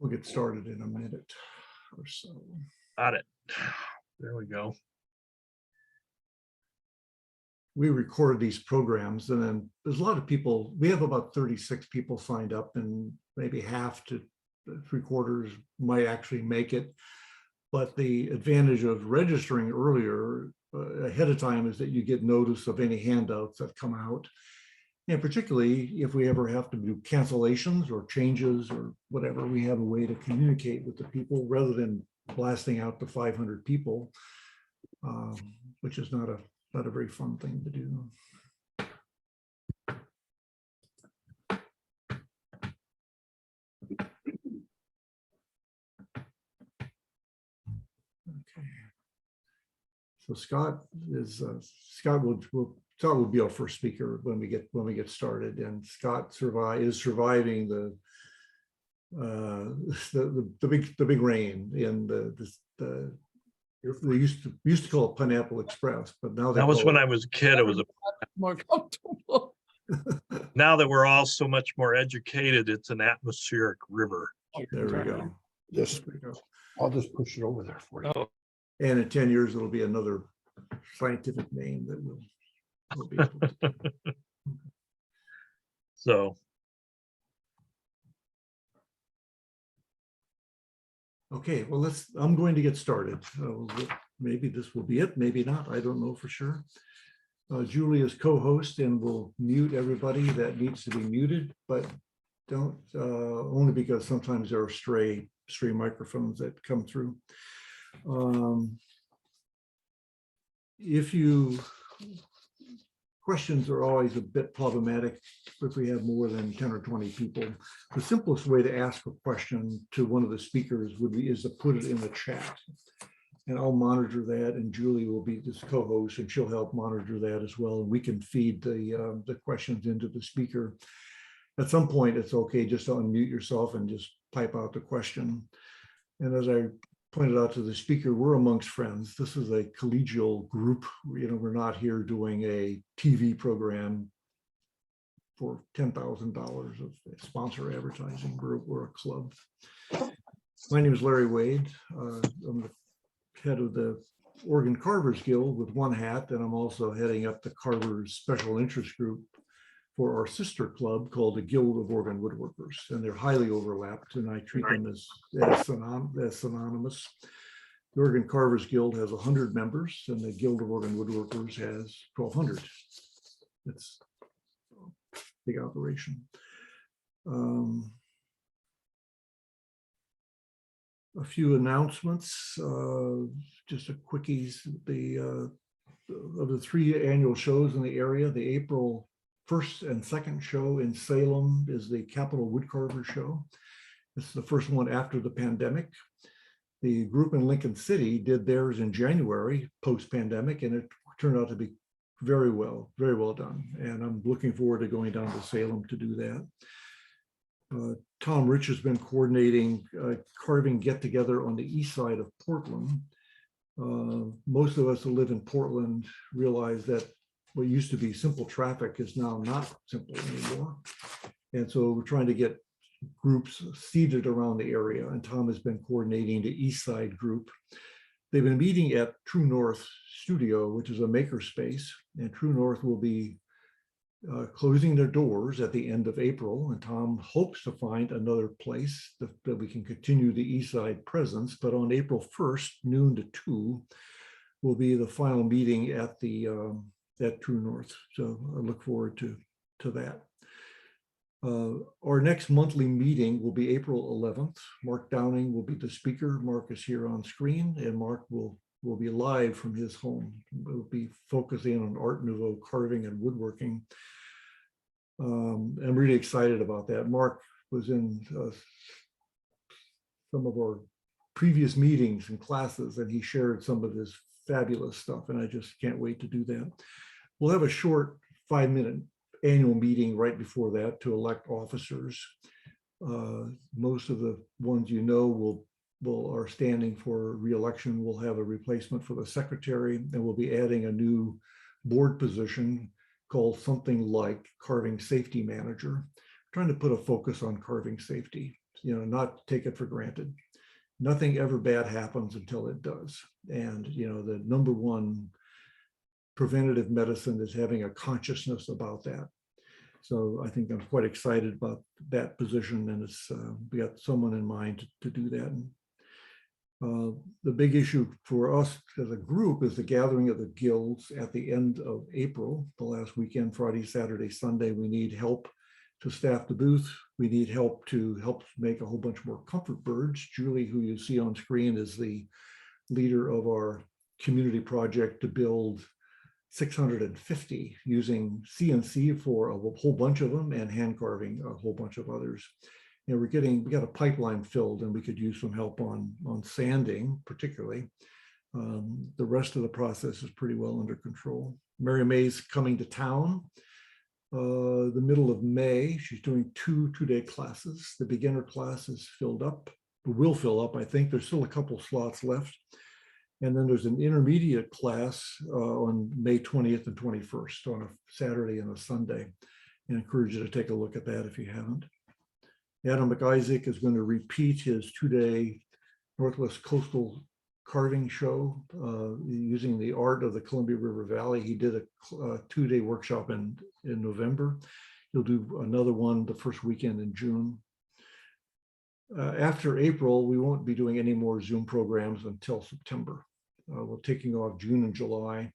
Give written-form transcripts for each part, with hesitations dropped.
We'll get started in a minute or so. Got it. There we go. We record these programs, and then there's a lot of people. We have about 36 people signed up, and maybe half to 3/4 might actually make it. But the advantage of registering earlier ahead of time is that you get notice of any handouts that come out. And particularly if we ever have to do cancellations or changes or whatever, we have a way to communicate with the people rather than blasting out to 500 people, which is not a very fun thing to do. Okay. So Scott will be our first speaker when we get started, and Scott is surviving the big rain in the we used to call it Pineapple Express, but now That was when I was a kid. It was more comfortable. now that we're all so much more educated, it's an atmospheric river. There we go. I'll just push it over there for you. Oh. And in 10 years, it'll be another scientific name that we'll be able to. So Okay, well, I'm going to get started. Maybe this will be it, maybe not. I don't know for sure. Julie is co-host and will mute everybody that needs to be muted, but don't, only because sometimes there are stray microphones that come through. Questions are always a bit problematic if we have more than 10 or 20 people. The simplest way to ask a question to one of the speakers is to put it in the chat. And I'll monitor that, and Julie will be this co-host, and she'll help monitor that as well. And we can feed the questions into the speaker. At some point, it's okay just to unmute yourself and just type out the question. And as I pointed out to the speaker, we're amongst friends. This is a collegial group. We're not here doing a TV program for $10,000 of sponsor advertising. We're a club. My name is Larry Wade. I'm the head of the Oregon Carvers Guild with one hat, and I'm also heading up the Carvers Special Interest Group for our sister club called the Guild of Oregon Woodworkers, and they're highly overlapped, and I treat them as synonymous. The Oregon Carvers Guild has 100 members, and the Guild of Oregon Woodworkers has 1,200. It's a big operation. A few announcements, just a quickies. Of the 3 annual shows in the area, the April 1st and 2nd show in Salem is the Capital Woodcarver Show. This is the first one after the pandemic. The group in Lincoln City did theirs in January, post-pandemic, and it turned out to be very well done. And I'm looking forward to going down to Salem to do that. Tom Rich has been coordinating carving get-together on the east side of Portland. Most of us who live in Portland realize that what used to be simple traffic is now not simple anymore. And so we're trying to get groups seated around the area, and Tom has been coordinating the East Side group. They've been meeting at True North Studio, which is a makerspace, and True North will be closing their doors at the end of April, and Tom hopes to find another place that we can continue the East Side presence. But on April 1st, noon to 2, will be the final meeting at True North. So I look forward to that. Our next monthly meeting will be April 11th. Mark Downing will be the speaker. Mark is here on screen, and Mark will be live from his home. We'll be focusing on Art Nouveau carving and woodworking. I'm really excited about that. Mark was in some of our previous meetings and classes, and he shared some of his fabulous stuff, and I just can't wait to do that. We'll have a short 5-minute annual meeting right before that to elect officers. Most of the ones are standing for re-election. We'll have a replacement for the secretary, and we'll be adding a new board position called something like carving safety manager, trying to put a focus on carving safety. not take it for granted. Nothing ever bad happens until it does. And, the number one preventative medicine is having a consciousness about that. So I think I'm quite excited about that position, and we got someone in mind to do that. And, the big issue for us as a group is the gathering of the guilds at the end of April, the last weekend, Friday, Saturday, Sunday. We need help to staff the booth. We need help to make a whole bunch more comfort birds. Julie, who you see on screen, is the leader of our community project to build 650 using CNC for a whole bunch of them and hand carving a whole bunch of others. And we got a pipeline filled, and we could use some help on sanding, particularly. The rest of the process is pretty well under control. Mary May's coming to town the middle of May. She's doing two-day classes. The beginner class is filled up, will fill up. I think there's still a couple slots left. And then there's an intermediate class on May 20th and 21st on a Saturday and a Sunday. I encourage you to take a look at that if you haven't. Adam McIsaac is going to repeat his 2-day Northwest Coastal carving show using the art of the Columbia River Valley. He did a 2-day workshop in November. He'll do another one the first weekend in June. After April, we won't be doing any more Zoom programs until September. We're taking off June and July.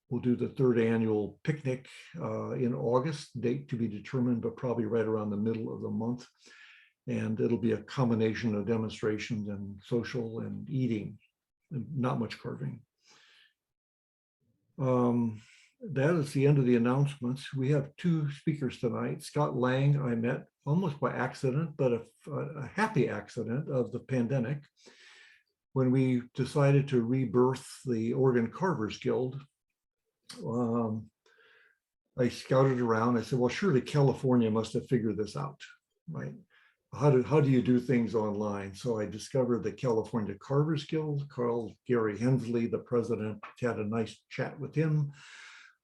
We'll do the 3rd annual picnic in August, date to be determined, but probably right around the middle of the month. And it'll be a combination of demonstrations and social and eating, and not much carving. That is the end of the announcements. We have 2 speakers tonight. Scott Lang, I met almost by accident, but a happy accident of the pandemic, when we decided to rebirth the Oregon Carvers Guild. I scouted around. I said, well, surely California must have figured this out, right? How do you do things online? So I discovered the California Carvers Guild. Called Gary Hensley, the president, had a nice chat with him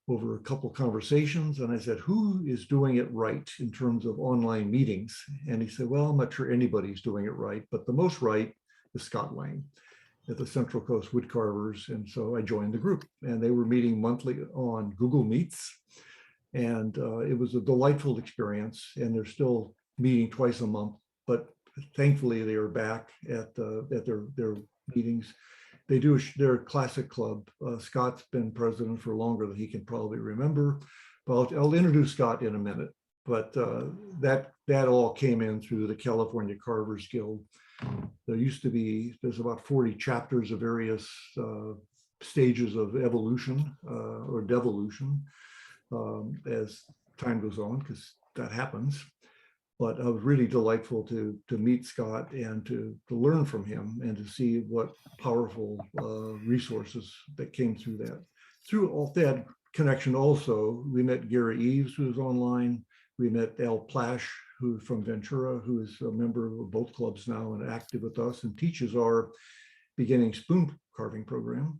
over a couple conversations. And I said, who is doing it right in terms of online meetings? And he said, well, I'm not sure anybody's doing it right, but the most right is Scott Lang at the Central Coast Wood Carvers. And so I joined the group, and they were meeting monthly on Google Meets. And it was a delightful experience, and they're still meeting twice a month, but thankfully they are back at their meetings. They do their classic club. Scott's been president for longer than he can probably remember, but I'll introduce Scott in a minute. But that all came in through the California Carvers Guild. There's about 40 chapters of various stages of evolution or devolution as time goes on, because that happens. But it was really delightful to meet Scott and to learn from him and to see what powerful resources that came through that. Through all that connection also, we met Gary Eves, who was online. We met Al Plash, who's from Ventura, who is a member of both clubs now and active with us and teaches our beginning spoon carving program.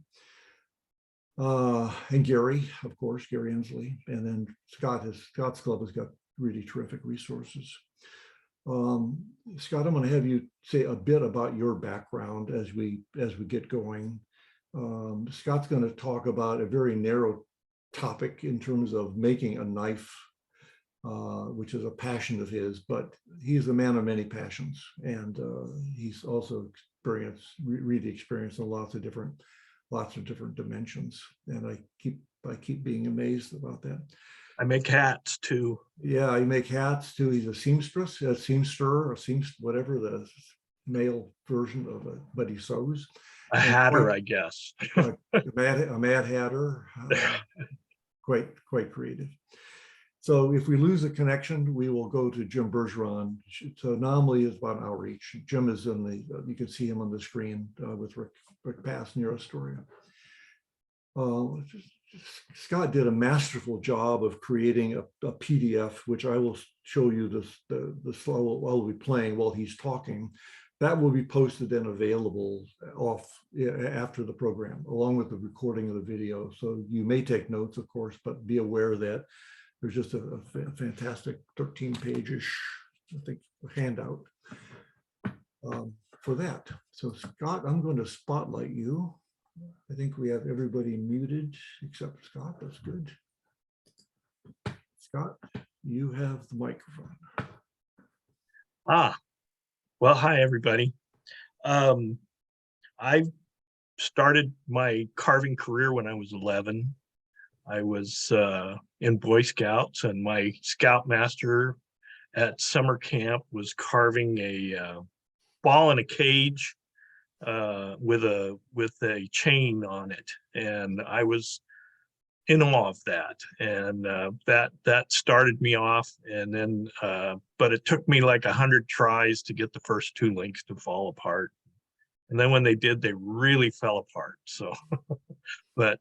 And Gary, of course, Gary Hensley. And then Scott's club has got really terrific resources. Scott, I'm going to have you say a bit about your background as we get going. Scott's going to talk about a very narrow topic in terms of making a knife, which is a passion of his, but he's a man of many passions, and he's also really experienced in lots of different dimensions. And I keep being amazed about that. I make hats too. Yeah, I make hats too. He's a seamstress, whatever the male version of it, but he sews. A hatter, I guess. a mad hatter, quite creative. So if we lose a connection, we will go to Jim Bergeron. So anomaly is about an hour each. Jim is you can see him on the screen with Rick Pass near Astoria. Scott did a masterful job of creating a PDF, which I will show you the slow while we're playing while he's talking. That will be posted and available after the program, along with the recording of the video. So you may take notes, of course, but be aware that there's just a fantastic 13-page-ish, I think, handout. for that. So Scott, I'm going to spotlight you. I think we have everybody muted except Scott. That's good. Scott, you have the microphone. Well, hi, everybody. I started my carving career when I was 11. I was in Boy Scouts, and my scoutmaster at summer camp was carving a ball in a cage with a chain on it, and I was in awe of that, and that started me off. And then but it took me like 100 tries to get the first 2 links to fall apart, and then when they did, they really fell apart. So but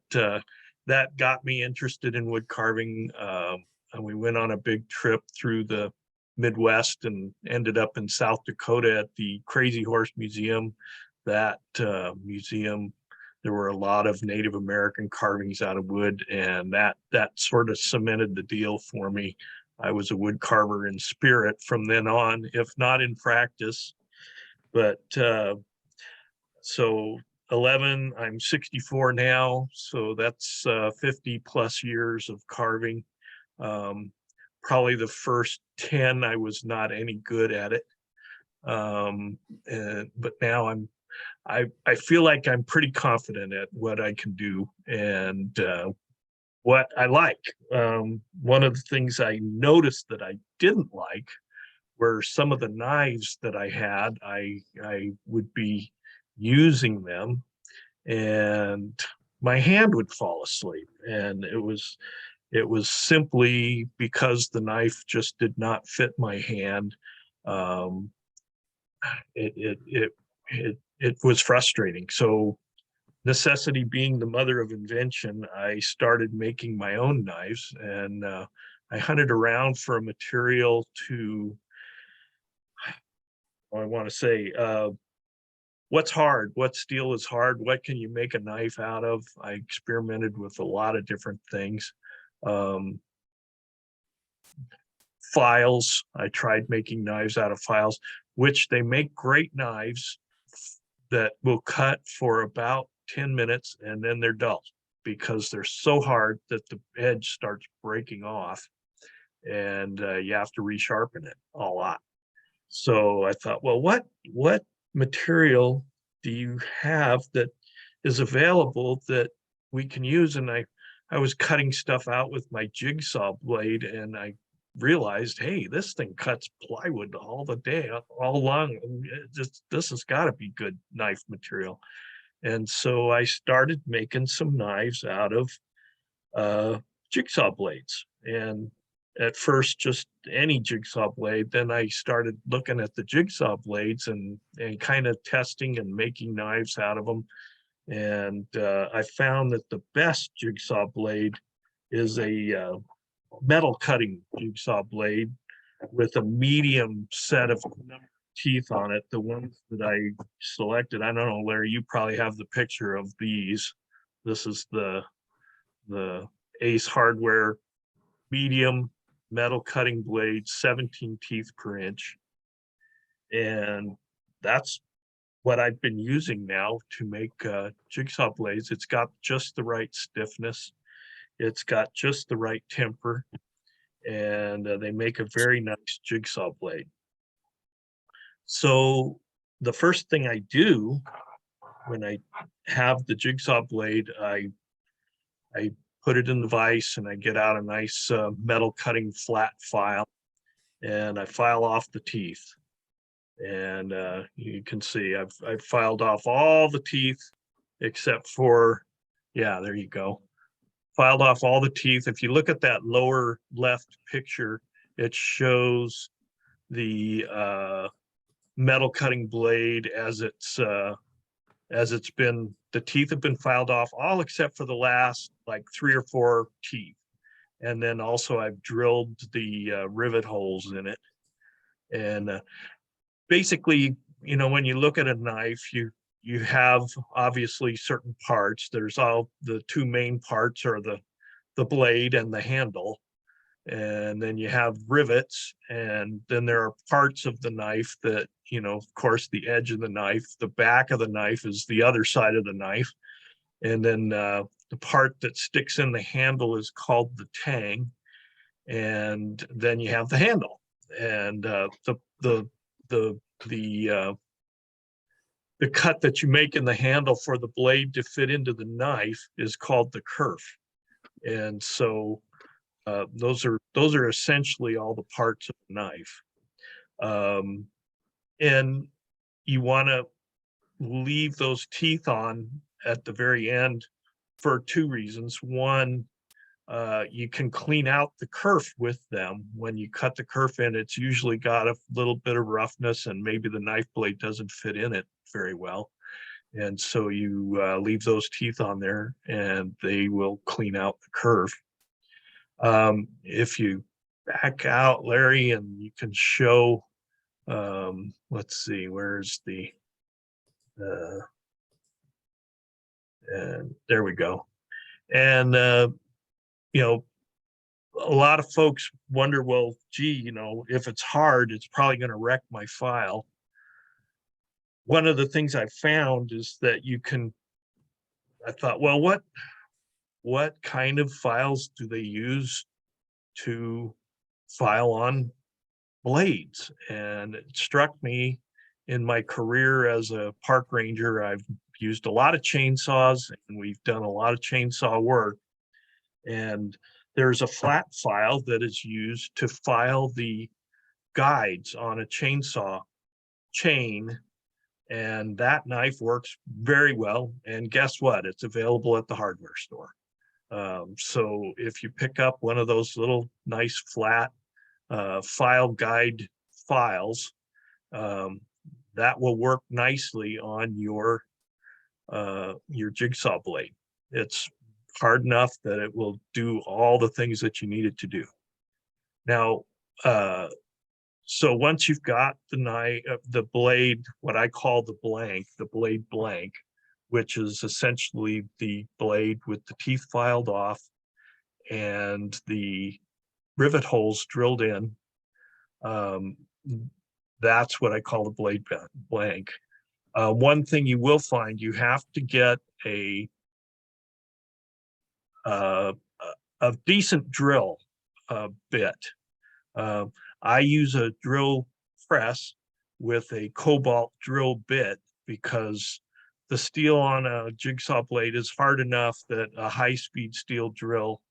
that got me interested in wood carving, and we went on a big trip through the Midwest and ended up in South Dakota at the Crazy Horse Museum. That museum, there were a lot of Native American carvings out of wood, and that sort of cemented the deal for me. I was a wood carver in spirit from then on, if not in practice. But so 11, I'm 64 now, so that's 50 plus years of carving. Probably the first 10, I was not any good at it. But now I feel like I'm pretty confident at what I can do and what I like. One of the things I noticed that I didn't like were some of the knives that I had. I would be using them and my hand would fall asleep, and it was simply because the knife just did not fit my hand. It was frustrating. So necessity being the mother of invention, I started making my own knives, and I hunted around for a material to, I want to say, what's hard, what steel is hard, what can you make a knife out of. I experimented with a lot of different things. Files, I tried making knives out of files, which they make great knives that will cut for about 10 minutes and then they're dull because they're so hard that the edge starts breaking off, and you have to resharpen it a lot. So I thought, well, what material do you have that is available that we can use? And I was cutting stuff out with my jigsaw blade, and I realized, hey, this thing cuts plywood all the day, all along. This has got to be good knife material. And so I started making some knives out of jigsaw blades. And at first, just any jigsaw blade. Then I started looking at the jigsaw blades and kind of testing and making knives out of them. And I found that the best jigsaw blade is a metal cutting jigsaw blade with a medium set of teeth on it. The ones that I selected, I don't know, Larry, you probably have the picture of these. This is the Ace Hardware medium metal cutting blade, 17 teeth per inch. And that's what I've been using now to make jigsaw blades. It's got just the right stiffness. It's got just the right temper, and they make a very nice jigsaw blade. So the first thing I do when I have the jigsaw blade, I put it in the vise and I get out a nice metal cutting flat file, and I file off the teeth. And you can see I've filed off all the teeth except for, yeah, there you go. Filed off all the teeth. If you look at that lower left picture, it shows the metal cutting blade as it's been, the teeth have been filed off, all except for the last like 3 or 4 teeth. And then also I've drilled the rivet holes in it. And basically, you know, when you look at a knife, you have obviously certain parts. There's all the 2 main parts are the blade and the handle. And then you have rivets, and then there are parts of the knife that you know, of course, the edge of the knife. The back of the knife is the other side of the knife. And then the part that sticks in the handle is called the tang. And then you have the handle. And the cut that you make in the handle for the blade to fit into the knife is called the kerf. And so those are essentially all the parts of the knife. And you want to leave those teeth on at the very end for two reasons. One, you can clean out the kerf with them. When you cut the kerf in, it's usually got a little bit of roughness and maybe the knife blade doesn't fit in it very well. And so you leave those teeth on there and they will clean out the kerf. If you back out, Larry, and you can show, let's see, where's the, and there we go. And, you know, a lot of folks wonder, well, gee, you know, if it's hard, it's probably going to wreck my file. One of the things I found is that you can, I thought, well, what kind of files do they use to file on blades? And it struck me in my career as a park ranger, I've used a lot of chainsaws and we've done a lot of chainsaw work. And there's a flat file that is used to file the guides on a chainsaw chain. And that knife works very well. And guess what? It's available at the hardware store. So if you pick up one of those little nice flat file guide files, that will work nicely on your jigsaw blade. It's hard enough that it will do all the things that you need it to do. Now, so once you've got the knife, the blade, what I call the blade blank, which is essentially the blade with the teeth filed off and the rivet holes drilled in. That's what I call the blade blank. One thing you will find, you have to get a decent drill bit. I use a drill press with a cobalt drill bit because the steel on a jigsaw blade is hard enough that a high-speed steel drill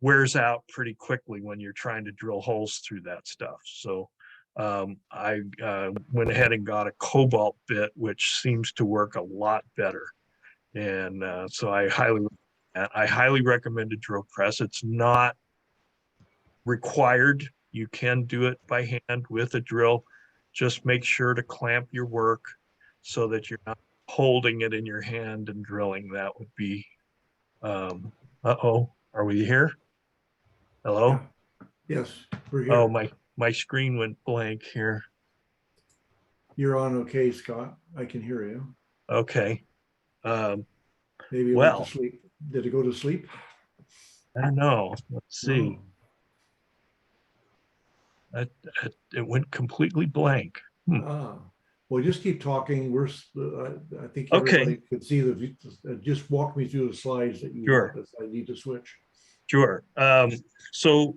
wears out pretty quickly when you're trying to drill holes through that stuff. So I went ahead and got a cobalt bit, which seems to work a lot better. And so I highly recommend a drill press. It's not required. You can do it by hand with a drill. Just make sure to clamp your work so that you're not holding it in your hand and drilling. That would be, uh-oh, are we here? Hello? Yeah. Yes, we're here. Oh, my screen went blank here. You're on okay, Scott. I can hear you. Okay. Maybe it went to sleep. Did it go to sleep? I don't know. Let's see. Oh. It went completely blank. Well, just keep talking. I think Okay. everybody could see just walk me through the slides that you Sure. want. I need to switch. Sure. So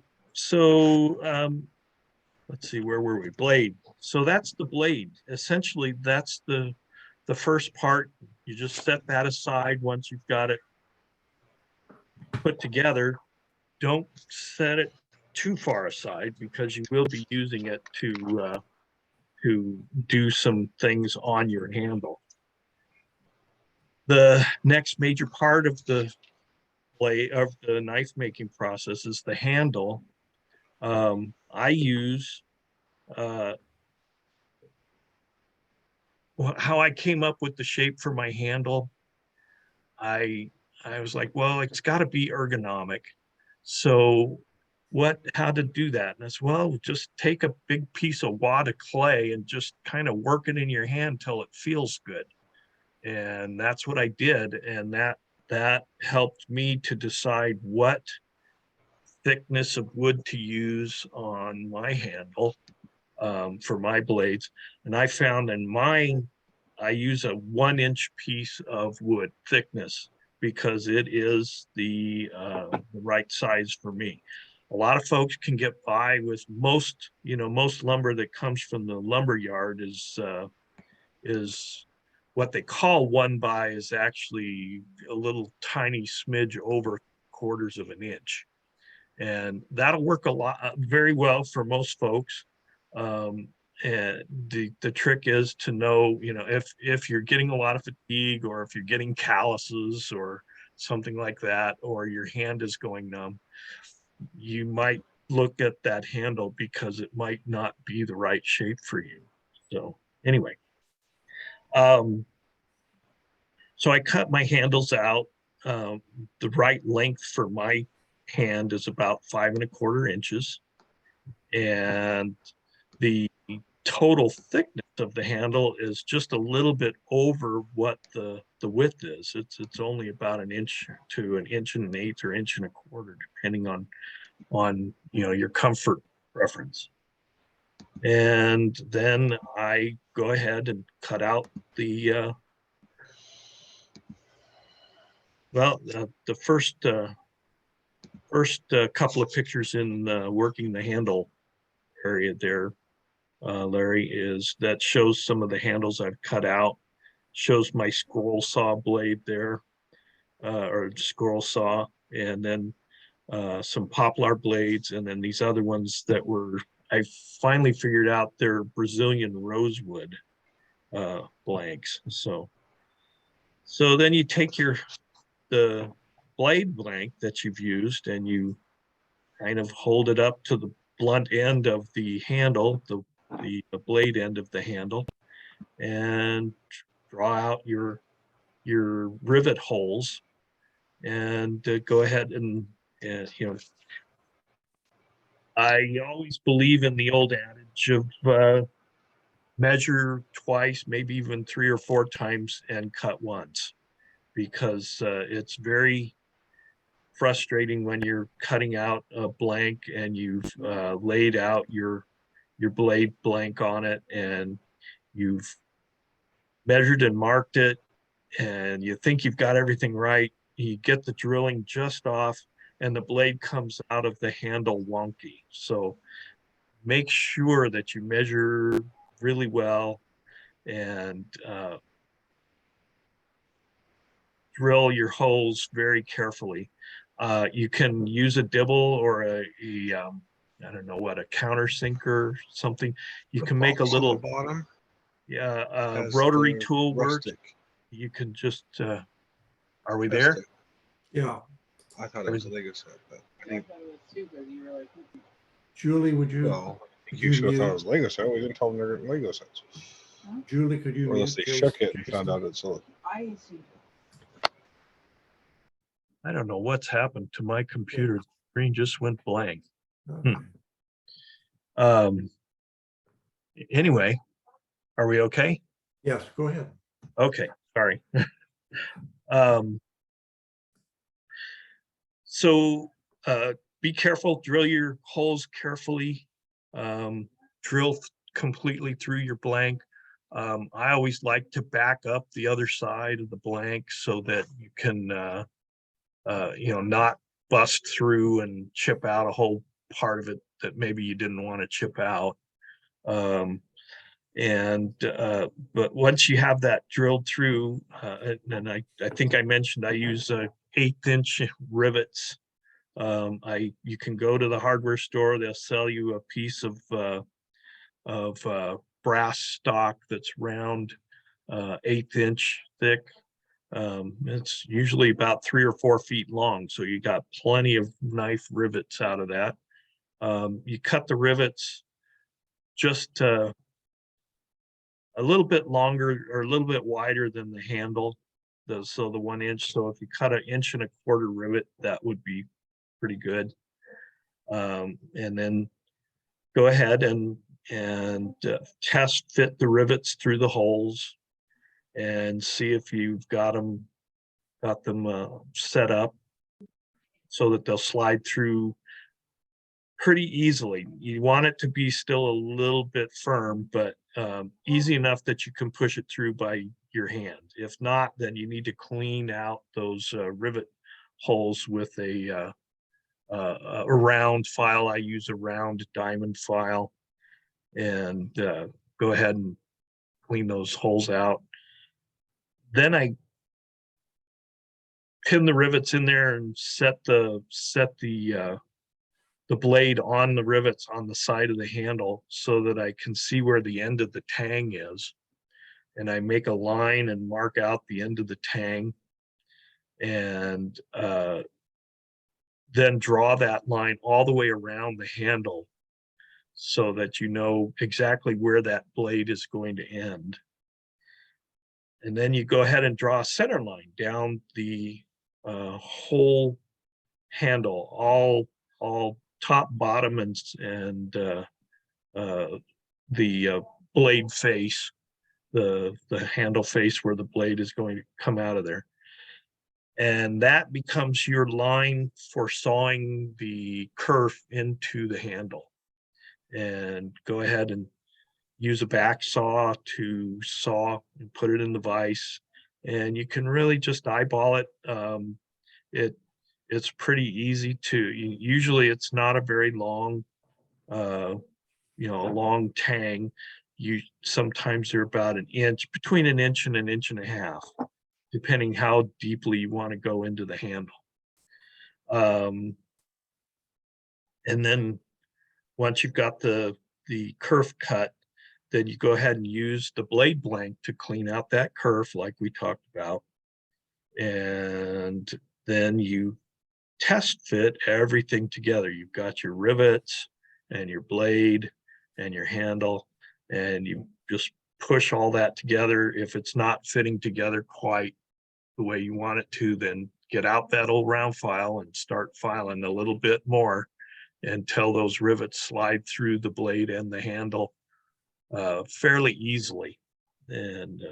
let's see, where were we? Blade. So that's the blade. Essentially, that's the first part. You just set that aside once you've got it put together. Don't set it too far aside because you will be using it to do some things on your handle. The next major part of the knife making process is the handle. I use how I came up with the shape for my handle. I was like, well, it's got to be ergonomic. So how to do that? And I said, well, just take a big piece of wad of clay and just kind of work it in your hand till it feels good. And that's what I did. And that helped me to decide what thickness of wood to use on my handle. for my blades. And I found in mine, I use a 1-inch piece of wood thickness because it is the right size for me. A lot of folks can get by with most, most lumber that comes from the lumber yard is what they call 1x is actually a little tiny smidge over 1/4 of an inch. And that'll work a lot, very well for most folks. And the trick is to know, if you're getting a lot of fatigue or if you're getting calluses or something like that, or your hand is going numb, you might look at that handle because it might not be the right shape for you. So anyway, so I cut my handles out. The right length for my hand is about 5¼ inches. And the total thickness of the handle is just a little bit over what the width is. It's only about 1 inch to 1 1/8 or 1¼ inch, depending on your comfort preference. And then I go ahead and cut out the first couple of pictures in working the handle area there, Larry, is that shows some of the handles I've cut out, shows my scroll saw blade there, or scroll saw, and then some poplar blades, and then these other ones that I finally figured out they're Brazilian rosewood blanks. So then you take the blade blank that you've used and you kind of hold it up to the blunt end of the handle, the blade end of the handle, and draw out your rivet holes, and go ahead and I always believe in the old adage of measure twice, maybe even 3 or 4 times, and cut once, because it's very frustrating when you're cutting out a blank and you've laid out your blade blank on it, and you've measured and marked it, and you think you've got everything right. You get the drilling just off, and the blade comes out of the handle wonky. So make sure that you measure really well and drill your holes very carefully. You can use a dibble or a I don't know what, a countersink or something. You can make a little bottom. Yeah, rotary tool works. You can just are we there? Yeah. I thought it was a Lego set, but I think Julie, would you? well, you should have thought it was Lego set. We didn't tell them they're Lego sets. Julie, could you? Or unless they shook it and found out it's a. I don't know what's happened to my computer. The screen just went blank. Anyway, are we okay? Yes, go ahead. Okay, sorry. So be careful, drill your holes carefully, drill completely through your blank. I always like to back up the other side of the blank so that you can not bust through and chip out a whole part of it that maybe you didn't want to chip out. But once you have that drilled through, and I think I mentioned I use 1/8 inch rivets. You can go to the hardware store, they'll sell you a piece of brass stock that's round, 1/8 inch thick. It's usually about 3 or 4 feet long, so you got plenty of knife rivets out of that. You cut the rivets just a little bit longer or a little bit wider than the handle, so the 1 inch. So if you cut 1 1/4 inch rivet, that would be pretty good. And then go ahead and test fit the rivets through the holes and see if you've got them set up so that they'll slide through pretty easily. You want it to be still a little bit firm, but easy enough that you can push it through by your hand. If not, then you need to clean out those rivet holes with a round file. I use a round diamond file, and go ahead and clean those holes out. Then I pin the rivets in there and set the blade on the rivets on the side of the handle so that I can see where the end of the tang is. And I make a line and mark out the end of the tang, and then draw that line all the way around the handle so that you know exactly where that blade is going to end. And then you go ahead and draw a center line down the whole handle, all top, bottom, and the blade face, the handle face where the blade is going to come out of there. And that becomes your line for sawing the kerf into the handle. And go ahead and use a back saw to saw and put it in the vise. And you can really just eyeball it. It's pretty easy to, usually it's not a very long, a long tang. Sometimes they're about an inch, between an inch and an inch and a half, depending how deeply you want to go into the handle. And then once you've got the kerf cut, then you go ahead and use the blade blank to clean out that kerf like we talked about. And then you test fit everything together. You've got your rivets and your blade and your handle, and you just push all that together. If it's not fitting together quite the way you want it to, then get out that old round file and start filing a little bit more until those rivets slide through the blade and the handle fairly easily. And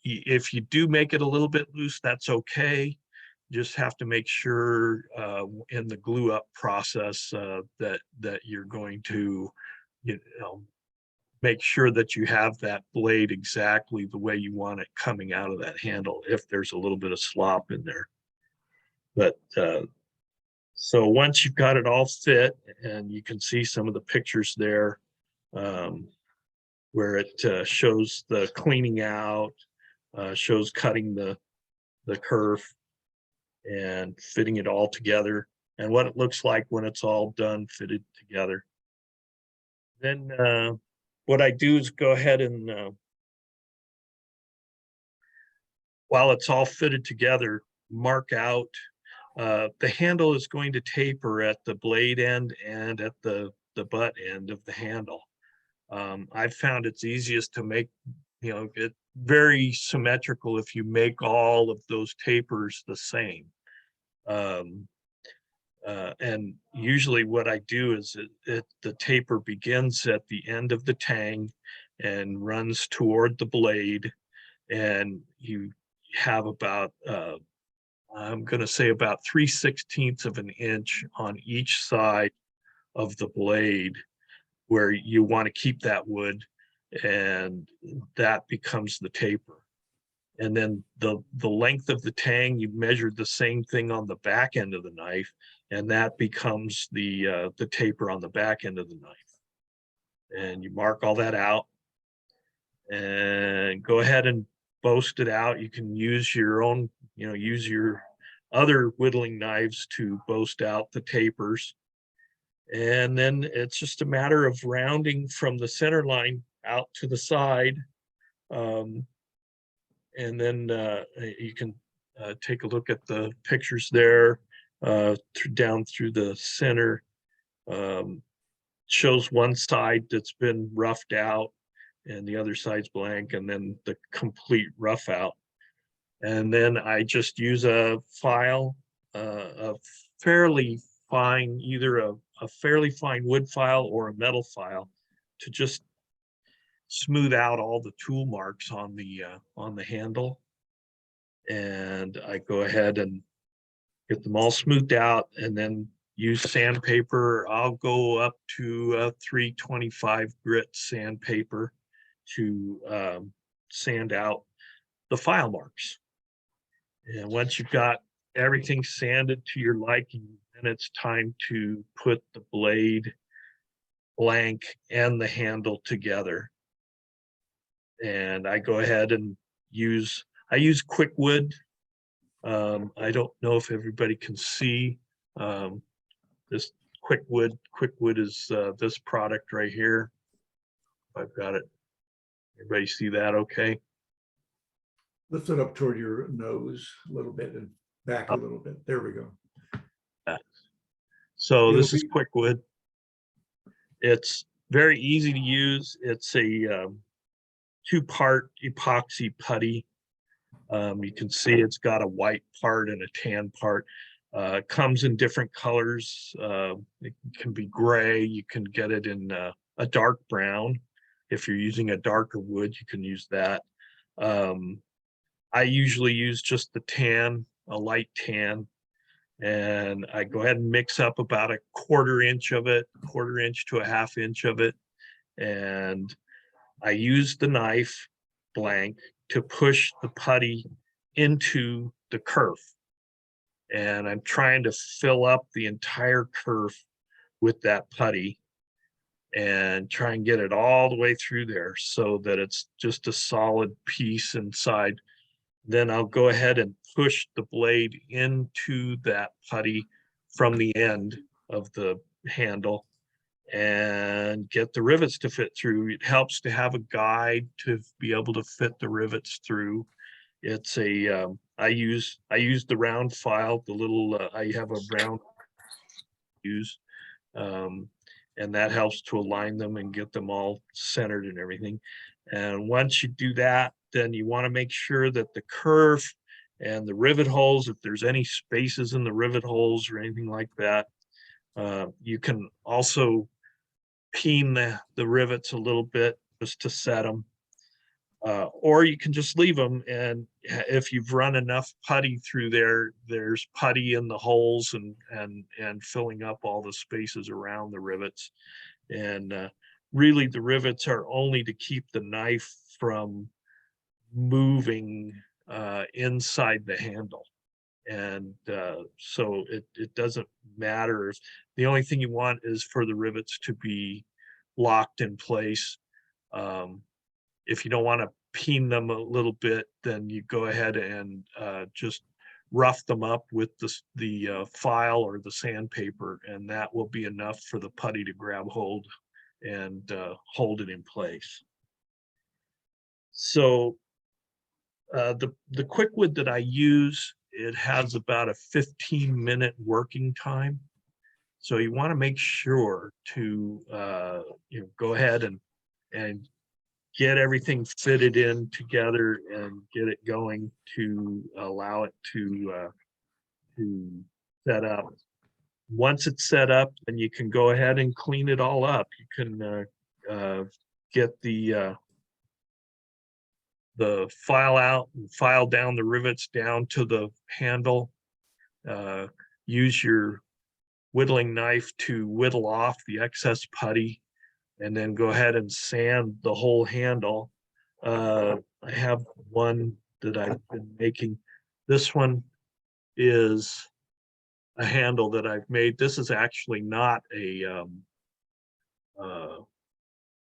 if you do make it a little bit loose, that's okay. Just have to make sure in the glue up process that you're going to make sure that you have that blade exactly the way you want it coming out of that handle if there's a little bit of slop in there. But so once you've got it all fit, and you can see some of the pictures there where it shows the cleaning out, shows cutting the kerf and fitting it all together, and what it looks like when it's all done fitted together. Then what I do is go ahead and while it's all fitted together, mark out the handle is going to taper at the blade end and at the butt end of the handle. I've found it's easiest to make it very symmetrical if you make all of those tapers the same. And usually what I do is the taper begins at the end of the tang and runs toward the blade, and you have about I'm going to say about 3/16 of an inch on each side of the blade where you want to keep that wood, and that becomes the taper. And then the length of the tang, you measure the same thing on the back end of the knife, and that becomes the taper on the back end of the knife. And you mark all that out and go ahead and boast it out. You can use your own, use your other whittling knives to boast out the tapers. And then it's just a matter of rounding from the center line out to the side. And then you can take a look at the pictures there down through the center. Shows one side that's been roughed out and the other side's blank, and then the complete rough out. And then I just use a file, a fairly fine, either a fairly fine wood file or a metal file, to just smooth out all the tool marks on the handle. And I go ahead and get them all smoothed out, and then use sandpaper. I'll go up to 325 grit sandpaper to sand out the file marks. And once you've got everything sanded to your liking, then it's time to put the blade blank and the handle together. And I go ahead and use quick wood. I don't know if everybody can see this quick wood. Quick wood is this product right here. I've got it. Everybody see that okay? Lift it up toward your nose a little bit and back a little bit. There we go. So this It'll is be- quick wood. It's very easy to use. It's a 2-part epoxy putty. You can see it's got a white part and a tan part. It comes in different colors. It can be gray. You can get it in a dark brown. If you're using a darker wood, you can use that. I usually use just the tan, a light tan, and I go ahead and mix up about 1/4 inch of it, 1/4 inch to a 1/2 inch of it. And I use the knife blank to push the putty into the kerf. And I'm trying to fill up the entire kerf with that putty and try and get it all the way through there so that it's just a solid piece inside. Then I'll go ahead and push the blade into that putty from the end of the handle and get the rivets to fit through. It helps to have a guide to be able to fit the rivets through. It's a I use the round file, the little I have a round use, and that helps to align them and get them all centered and everything. And once you do that, then you want to make sure that the curve and the rivet holes, if there's any spaces in the rivet holes or anything like that, you can also peen the rivets a little bit just to set them. Or you can just leave them, and if you've run enough putty through there, there's putty in the holes and filling up all the spaces around the rivets. And really the rivets are only to keep the knife from moving inside the handle. And so it doesn't matter if the only thing you want is for the rivets to be locked in place. If you don't want to peen them a little bit, then you go ahead and just rough them up with the file or the sandpaper, and that will be enough for the putty to grab hold and hold it in place. So the quick wood that I use, it has about a 15-minute working time. So you want to make sure to go ahead and get everything fitted in together and get it going to allow it to set up. Once it's set up, then you can go ahead and clean it all up. You can get the file out and file down the rivets down to the handle. Use your whittling knife to whittle off the excess putty, and then go ahead and sand the whole handle. I have one that I've been making. This one is a handle that I've made. This is actually not a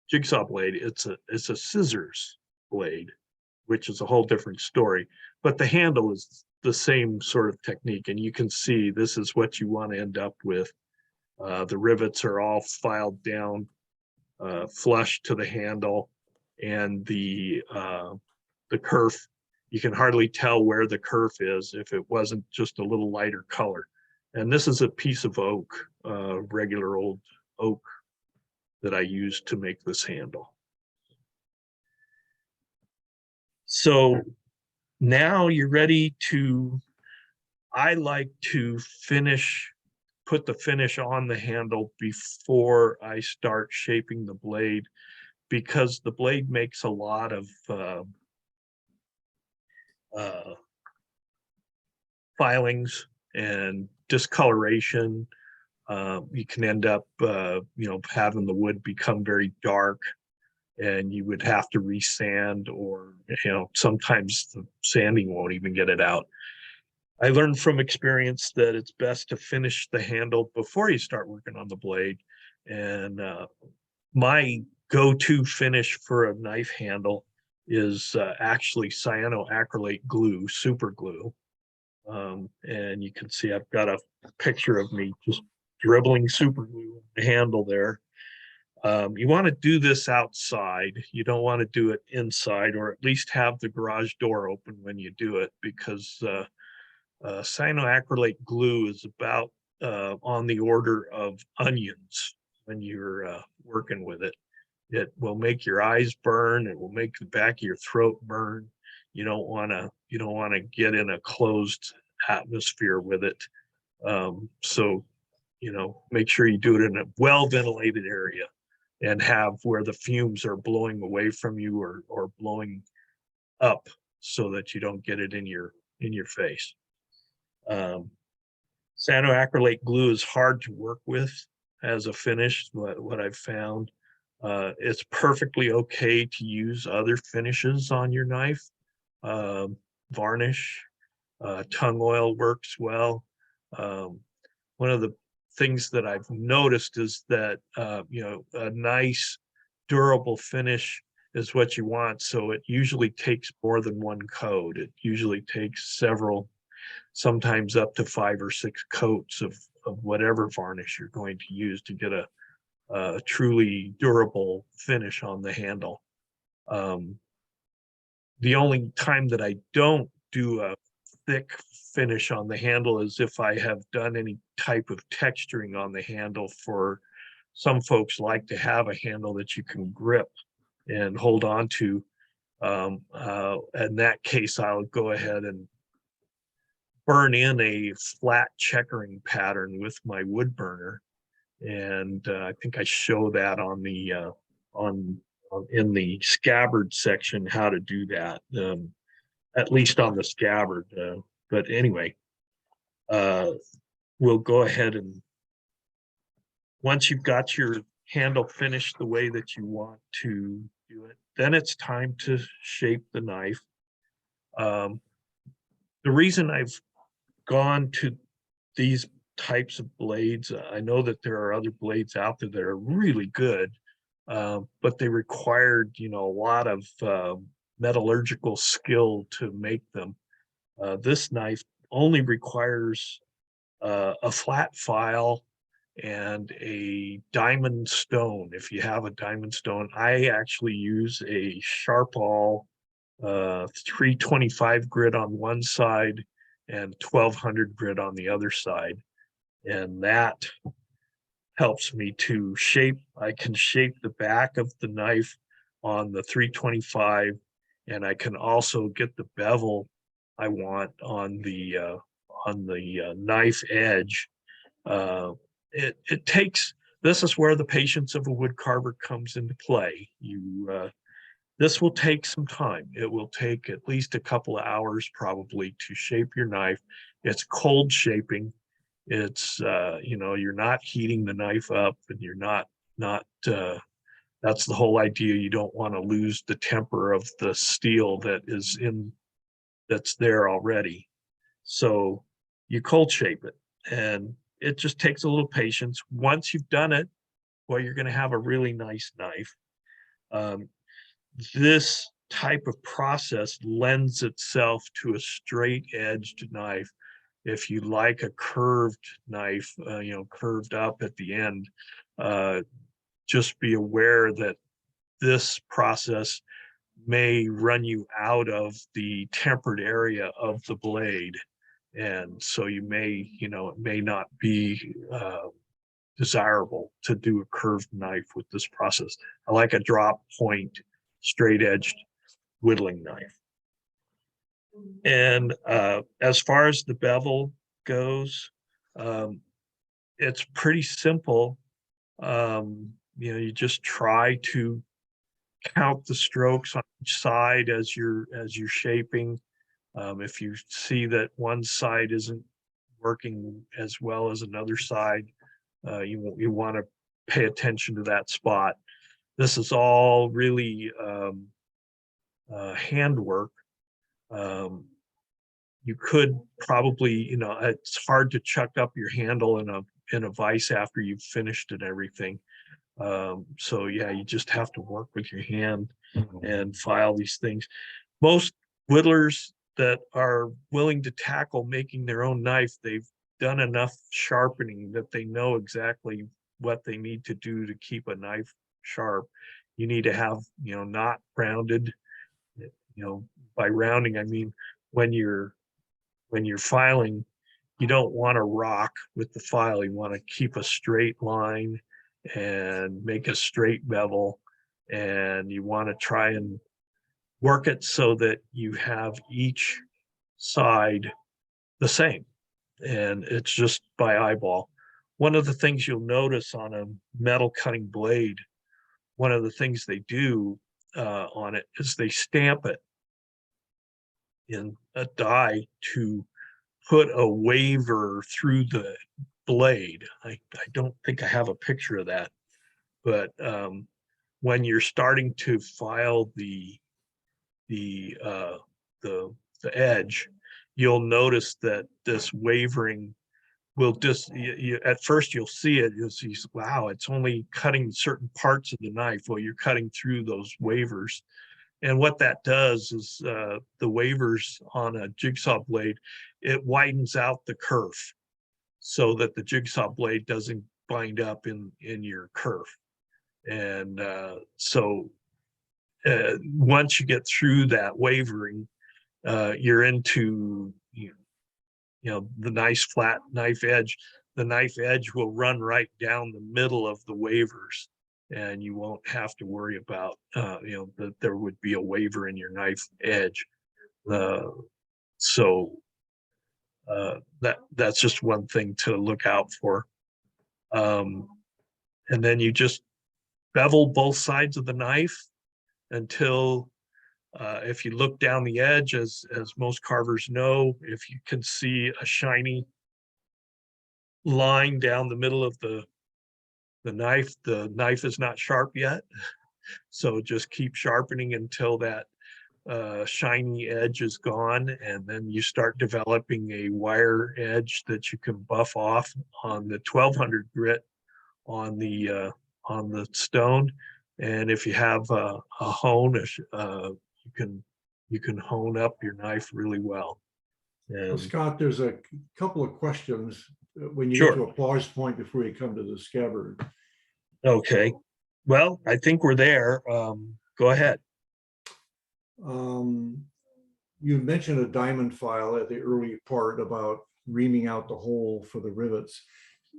jigsaw blade. It's a scissors blade, which is a whole different story. But the handle is the same sort of technique, and you can see this is what you want to end up with. The rivets are all filed down flush to the handle, and the kerf, you can hardly tell where the kerf is if it wasn't just a little lighter color. And this is a piece of oak, regular old oak, that I used to make this handle. So now you're ready to, I like to put the finish on the handle before I start shaping the blade, because the blade makes a lot of filings and discoloration you can end up, having the wood become very dark, and you would have to resand, or, sometimes the sanding won't even get it out. I learned from experience that it's best to finish the handle before you start working on the blade. And my go-to finish for a knife handle is actually cyanoacrylate glue, super glue. And you can see I've got a picture of me just dribbling super glue on the handle there. You want to do this outside. You don't want to do it inside, or at least have the garage door open when you do it, because cyanoacrylate glue is about on the order of onions when you're working with it. It will make your eyes burn. It will make the back of your throat burn. You don't want to get in a closed atmosphere with it. So, make sure you do it in a well ventilated area, and have where the fumes are blowing away from you, or blowing up, so that you don't get it in your face. Cyanoacrylate glue is hard to work with as a finish. What I've found, it's perfectly okay to use other finishes on your knife. Varnish, tongue oil works well. One of the things that I've noticed is that, a nice durable finish is what you want. So it usually takes more than one coat. It usually takes several, sometimes up to 5 or 6 coats of whatever varnish you're going to use to get a truly durable finish on the handle. The only time that I don't do a thick finish on the handle is if I have done any type of texturing on the handle. For some folks like to have a handle that you can grip and hold on to. In that case, I'll go ahead and burn in a flat checkering pattern with my wood burner. And I think I show that on the in the scabbard section, how to do that, at least on the scabbard. But anyway, we'll go ahead, and once you've got your handle finished the way that you want to do it, then it's time to shape the knife. The reason I've gone to these types of blades, I know that there are other blades out there that are really good, but they required, a lot of metallurgical skill to make them. This knife only requires a flat file and a diamond stone. If you have a diamond stone, I actually use a Sharpall 325 grit on one side and 1200 grit on the other side. And that helps me to shape. I can shape the back of the knife on the 325, and I can also get the bevel I want on the knife edge. It takes, this is where the patience of a wood carver comes into play. This will take some time. It will take at least a couple of hours probably to shape your knife. It's cold shaping. It's you're not heating the knife up, and you're not that's the whole idea. You don't want to lose the temper of the steel that's there already. So you cold shape it, and it just takes a little patience. Once you've done it, well, you're going to have a really nice knife. This type of process lends itself to a straight edged knife. If you like a curved knife, curved up at the end, just be aware that this process may run you out of the tempered area of the blade. And so you may, it may not be desirable to do a curved knife with this process. I like a drop point, straight edged whittling knife. And as far as the bevel goes, it's pretty simple. You just try to count the strokes on each side as you're shaping. If you see that one side isn't working as well as another side, You want to pay attention to that spot. This is all really handwork. You could probably, it's hard to chuck up your handle in a vise after you've finished and everything. So yeah, you just have to work with your hand and file these things. Most whittlers that are willing to tackle making their own knife, they've done enough sharpening that they know exactly what they need to do to keep a knife sharp. You need to have, not rounded, by rounding, I mean, when you're filing, you don't want to rock with the file. You want to keep a straight line and make a straight bevel, and you want to try and work it so that you have each side the same, and it's just by eyeball. One of the things you'll notice on a metal cutting blade, one of the things they do on it is they stamp it in a die to put a waver through the blade. I don't think I have a picture of that, but when you're starting to file the edge, you'll notice that this wavering will just, at first you'll see it, you'll see, wow, it's only cutting certain parts of the knife. Well, you're cutting through those wavers. And what that does is the wavers on a jigsaw blade, it widens out the curve so that the jigsaw blade doesn't bind up in your curve. And so once you get through that wavering, you're into, the nice flat knife edge. The knife edge will run right down the middle of the wavers, and you won't have to worry about, that there would be a waver in your knife edge. So that's just one thing to look out for. And then you just bevel both sides of the knife until, if you look down the edge, as most carvers know, if you can see a shiny line down the middle of the knife is not sharp yet. So just keep sharpening until that shiny edge is gone, and then you start developing a wire edge that you can buff off on the 1200 grit on the stone. And if you have a hone, you can hone up your knife really well. Well, And Scott, there's a couple of questions when you Sure. get to a pause point before you come to the scabbard. okay, well, I think we're there. Go ahead. You mentioned a diamond file at the early part about reaming out the hole for the rivets.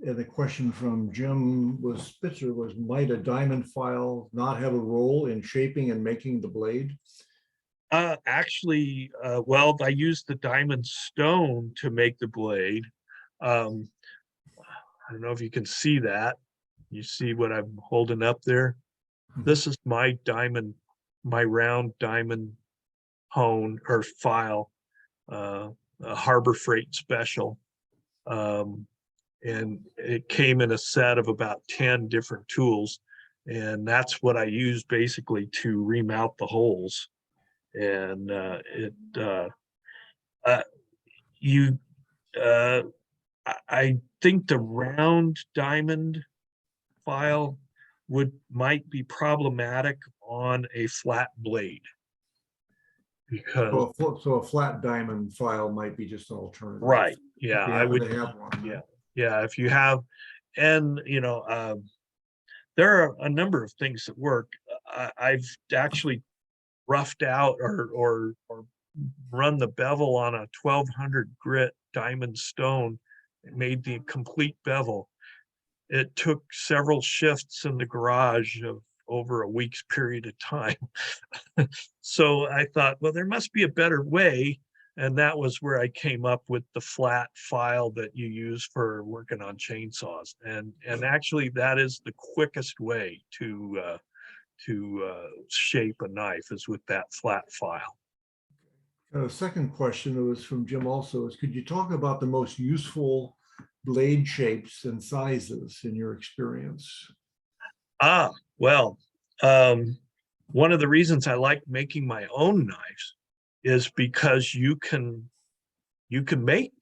And the question from Jim Spitzer was, might a diamond file not have a role in shaping and making the blade? Actually, well, I used the diamond stone to make the blade. I don't know if you can see that. You see what I'm holding up there? This is my diamond, my round diamond hone or file, a Harbor Freight special. And it came in a set of about 10 different tools. And that's what I used basically to ream out the holes. And I think the round diamond file might be problematic on a flat blade, because So a flat diamond file might be just an alternative. right, yeah, If you I happen would, to have one. yeah, if you have, and there are a number of things that work. I've actually roughed out or run the bevel on a 1200 grit diamond stone. It made the complete bevel. It took several shifts in the garage of over a week's period of time. So I thought, well, there must be a better way. And that was where I came up with the flat file that you use for working on chainsaws. And actually that is the quickest way to shape a knife, is with that flat file. A second question that was from Jim also is, could you talk about the most useful blade shapes and sizes in your experience? Well, one of the reasons I like making my own knives is because you can make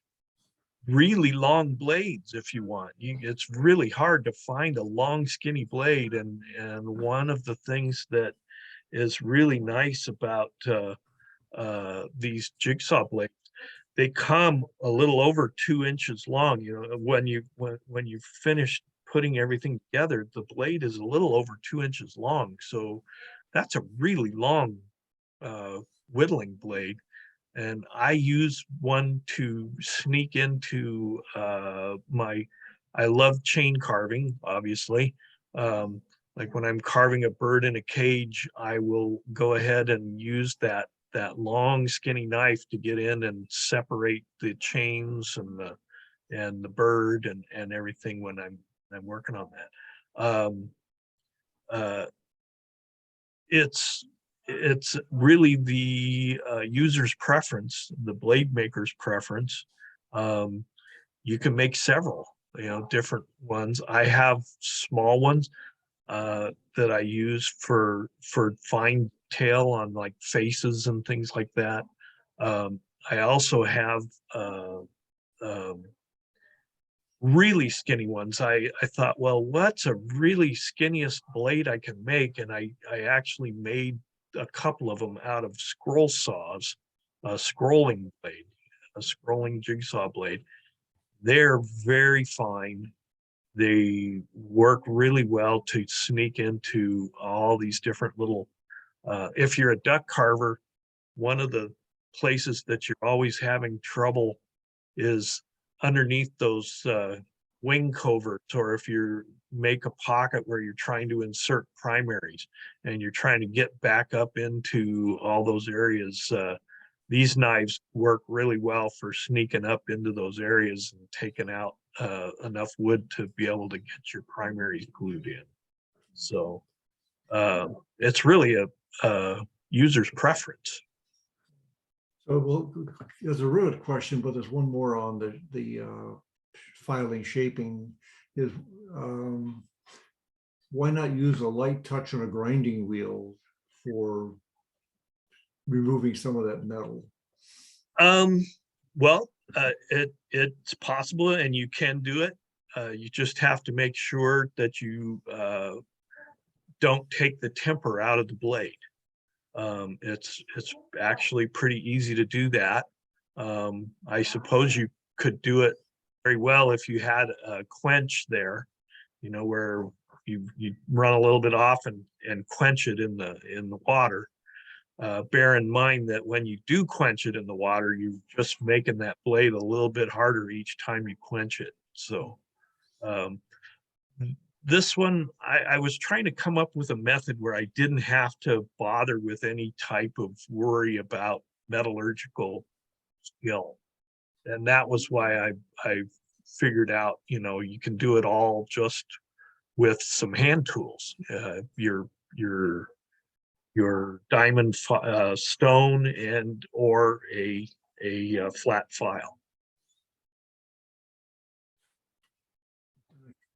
really long blades if you want. It's really hard to find a long skinny blade, and one of the things that is really nice about these jigsaw blades, they come a little over 2 inches long. You know, when you finish putting everything together, the blade is a little over 2 inches long. So that's a really long whittling blade. And I use one to sneak into I love chain carving, obviously. Like when I'm carving a bird in a cage, I will go ahead and use that long skinny knife to get in and separate the chains and the bird and everything when I'm working on that. It's really the user's preference, the blade maker's preference. You can make several, different ones. I have small ones that I use for fine tail on like faces and things like that. I also have really skinny ones. I thought, well, what's a really skinniest blade I can make? And I actually made a couple of them out of scroll saws, a scrolling blade, a scrolling jigsaw blade. They're very fine. They work really well to sneak into all these different little, if you're a duck carver, one of the places that you're always having trouble is underneath those wing coverts, or if you make a pocket where you're trying to insert primaries and you're trying to get back up into all those areas, these knives work really well for sneaking up into those areas and taking out enough wood to be able to get your primaries glued in. So it's really a user's preference. So, well, there's a rivet question, but there's one more on the filing shaping. Is why not use a light touch on a grinding wheel for removing some of that metal? Well, it's possible, and you can do it. You just have to make sure that you don't take the temper out of the blade. It's actually pretty easy to do that. I suppose you could do it very well if you had a quench there, where you run a little bit off and quench it in the water. Bear in mind that when you do quench it in the water, you're just making that blade a little bit harder each time you quench it. So this one, I was trying to come up with a method where I didn't have to bother with any type of worry about metallurgical skill. And that was why I figured out, you can do it all just with some hand tools. Your diamond stone and or a flat file.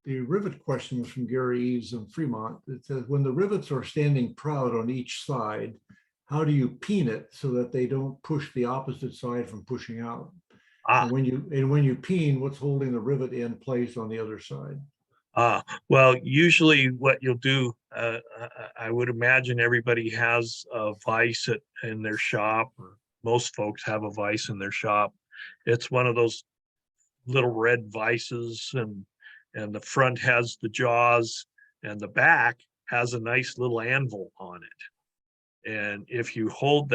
The rivet question was from Gary Eves in Fremont. It says, when the rivets are standing proud on each side, how do you peen it so that they don't push the opposite side from pushing out? And when you peen, what's holding the rivet in place on the other side? Well, usually what you'll do, I would imagine everybody has a vise in their shop, or most folks have a vise in their shop. It's one of those little red vices, and the front has the jaws, and the back has a nice little anvil on it. And if you hold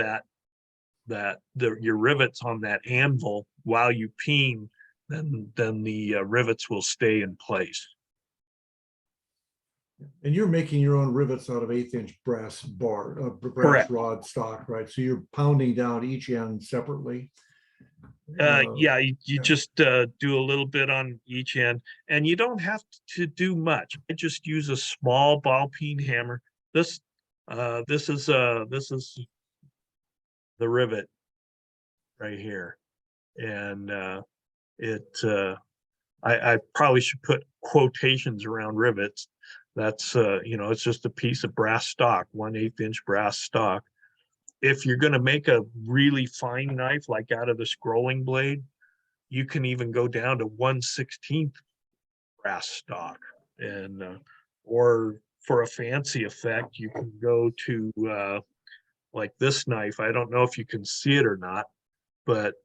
your rivets on that anvil while you peen, then the rivets will stay in place. And you're making your own rivets out of 1/8-inch brass Correct. rod stock, right? So you're pounding down each end separately. Yeah, you just do a little bit on each end, and you don't have to do much. I just use a small ball peen hammer. This is the rivet right here, and I probably should put quotations around rivets. That's, you know, it's just a piece of brass stock, 1/8 inch brass stock. If you're going to make a really fine knife, like out of the scrolling blade, you can even go down to 1/16 brass stock. And, or for a fancy effect, you can go to, like this knife. I don't know if you can see it or not, but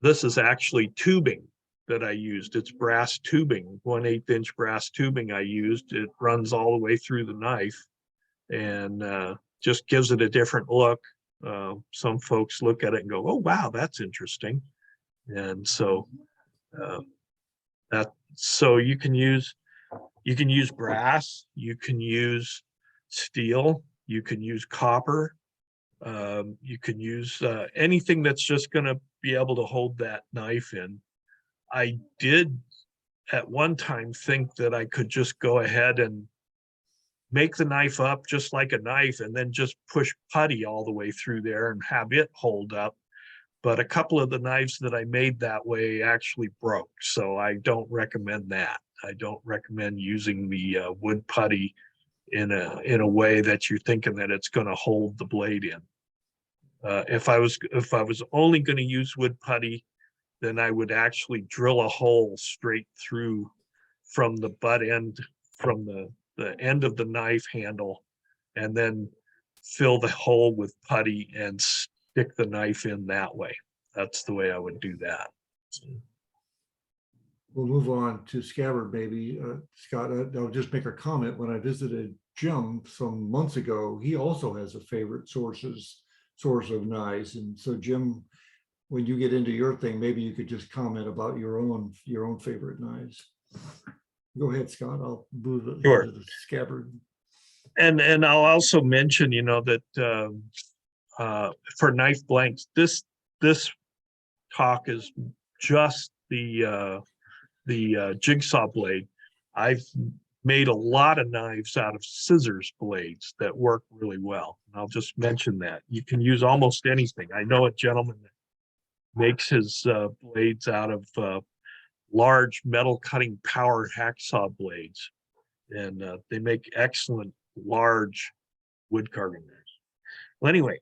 this is actually tubing that I used. It's brass tubing, 1/8 inch brass tubing I used. It runs all the way through the knife and just gives it a different look. Some folks look at it and go, oh, wow, that's interesting. And so so you can use brass, you can use steel, you can use copper, you can use anything that's just going to be able to hold that knife in. I did at one time think that I could just go ahead and make the knife up just like a knife and then just push putty all the way through there and have it hold up. But a couple of the knives that I made that way actually broke. So I don't recommend that. I don't recommend using the wood putty in a way that you're thinking that it's going to hold the blade in. If I was only going to use wood putty, then I would actually drill a hole straight through from the butt end, from the end of the knife handle, and then fill the hole with putty and stick the knife in that way. That's the way I would do that. We'll move on to scabbard, maybe. Scott, I'll just make a comment. When I visited Jim some months ago, he also has a favorite source of knives. And so, Jim, when you get into your thing, maybe you could just comment about your own favorite knives. Go ahead, Scott. I'll move it Sure. to the scabbard. And I'll also mention, you know, that for knife blanks, this talk is just the jigsaw blade. I've made a lot of knives out of scissors blades that work really well. And I'll just mention that you can use almost anything. I know a gentleman that makes his blades out of large metal cutting power hacksaw blades, and they make excellent large wood carving knives. Well, anyway,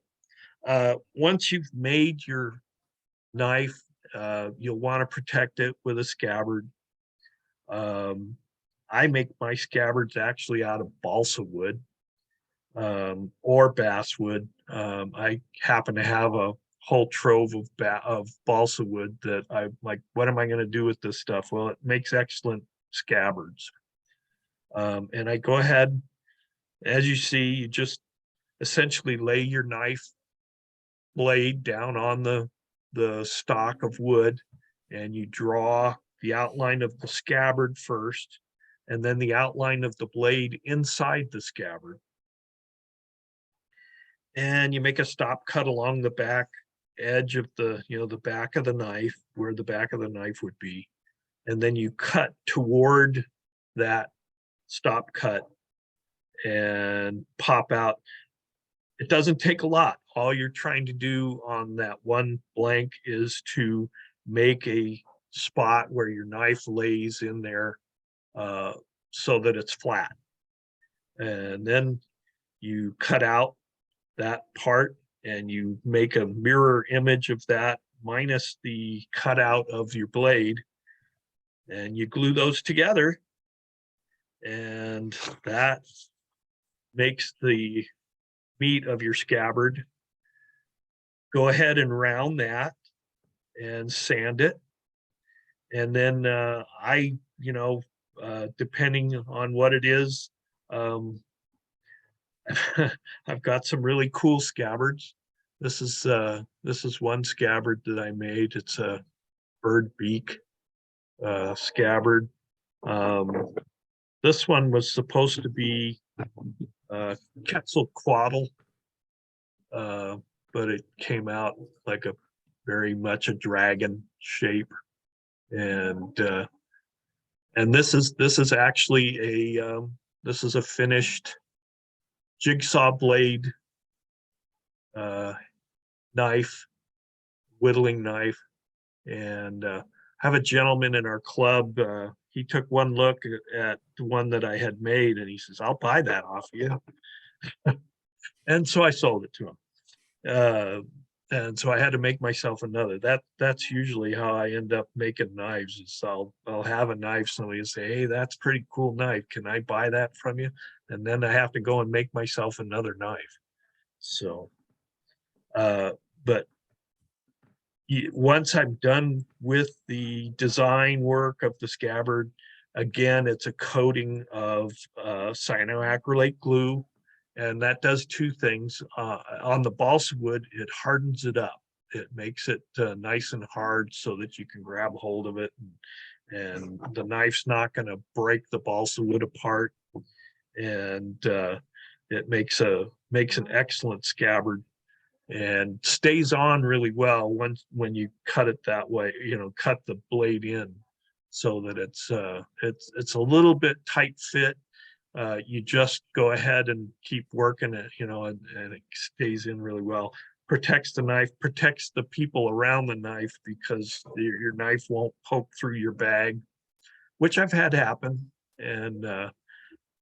once you've made your knife, you'll want to protect it with a scabbard. I make my scabbards actually out of balsa wood or basswood. I happen to have a whole trove of balsa wood that I'm like, what am I going to do with this stuff? Well, it makes excellent scabbards. And I go ahead, as you see, you just essentially lay your knife blade down on the stock of wood, and you draw the outline of the scabbard first, and then the outline of the blade inside the scabbard. And you make a stop cut along the back edge of the back of the knife, where the back of the knife would be. And then you cut toward that stop cut and pop out. It doesn't take a lot. All you're trying to do on that one blank is to make a spot where your knife lays in there so that it's flat. And then you cut out that part and you make a mirror image of that minus the cutout of your blade, and you glue those together, and that makes the meat of your scabbard. Go ahead and round that and sand it. And then depending on what it is, I've got some really cool scabbards. This is one scabbard that I made. It's a bird beak scabbard. This one was supposed to be Quetzalcoatl, but it came out like a very much a dragon shape. And this is actually this is a finished jigsaw blade knife, whittling knife. And have a gentleman in our club. He took one look at the one that I had made, and he says, "I'll buy that off you." And so I sold it to him. And so I had to make myself another. That's usually how I end up making knives. Is I'll have a knife, somebody will say, "Hey, that's a pretty cool knife. Can I buy that from you?" And then I have to go and make myself another knife. So, but once I'm done with the design work of the scabbard, again, it's a coating of cyanoacrylate glue. And that does two things. On the balsa wood, it hardens it up. It makes it nice and hard so that you can grab hold of it. And the knife's not going to break the balsa wood apart. And it makes an excellent scabbard and stays on really well when you cut it that way, cut the blade in so that it's a little bit tight fit. You just go ahead and keep working it, and it stays in really well. Protects the knife, protects the people around the knife because your knife won't poke through your bag, which I've had happen, and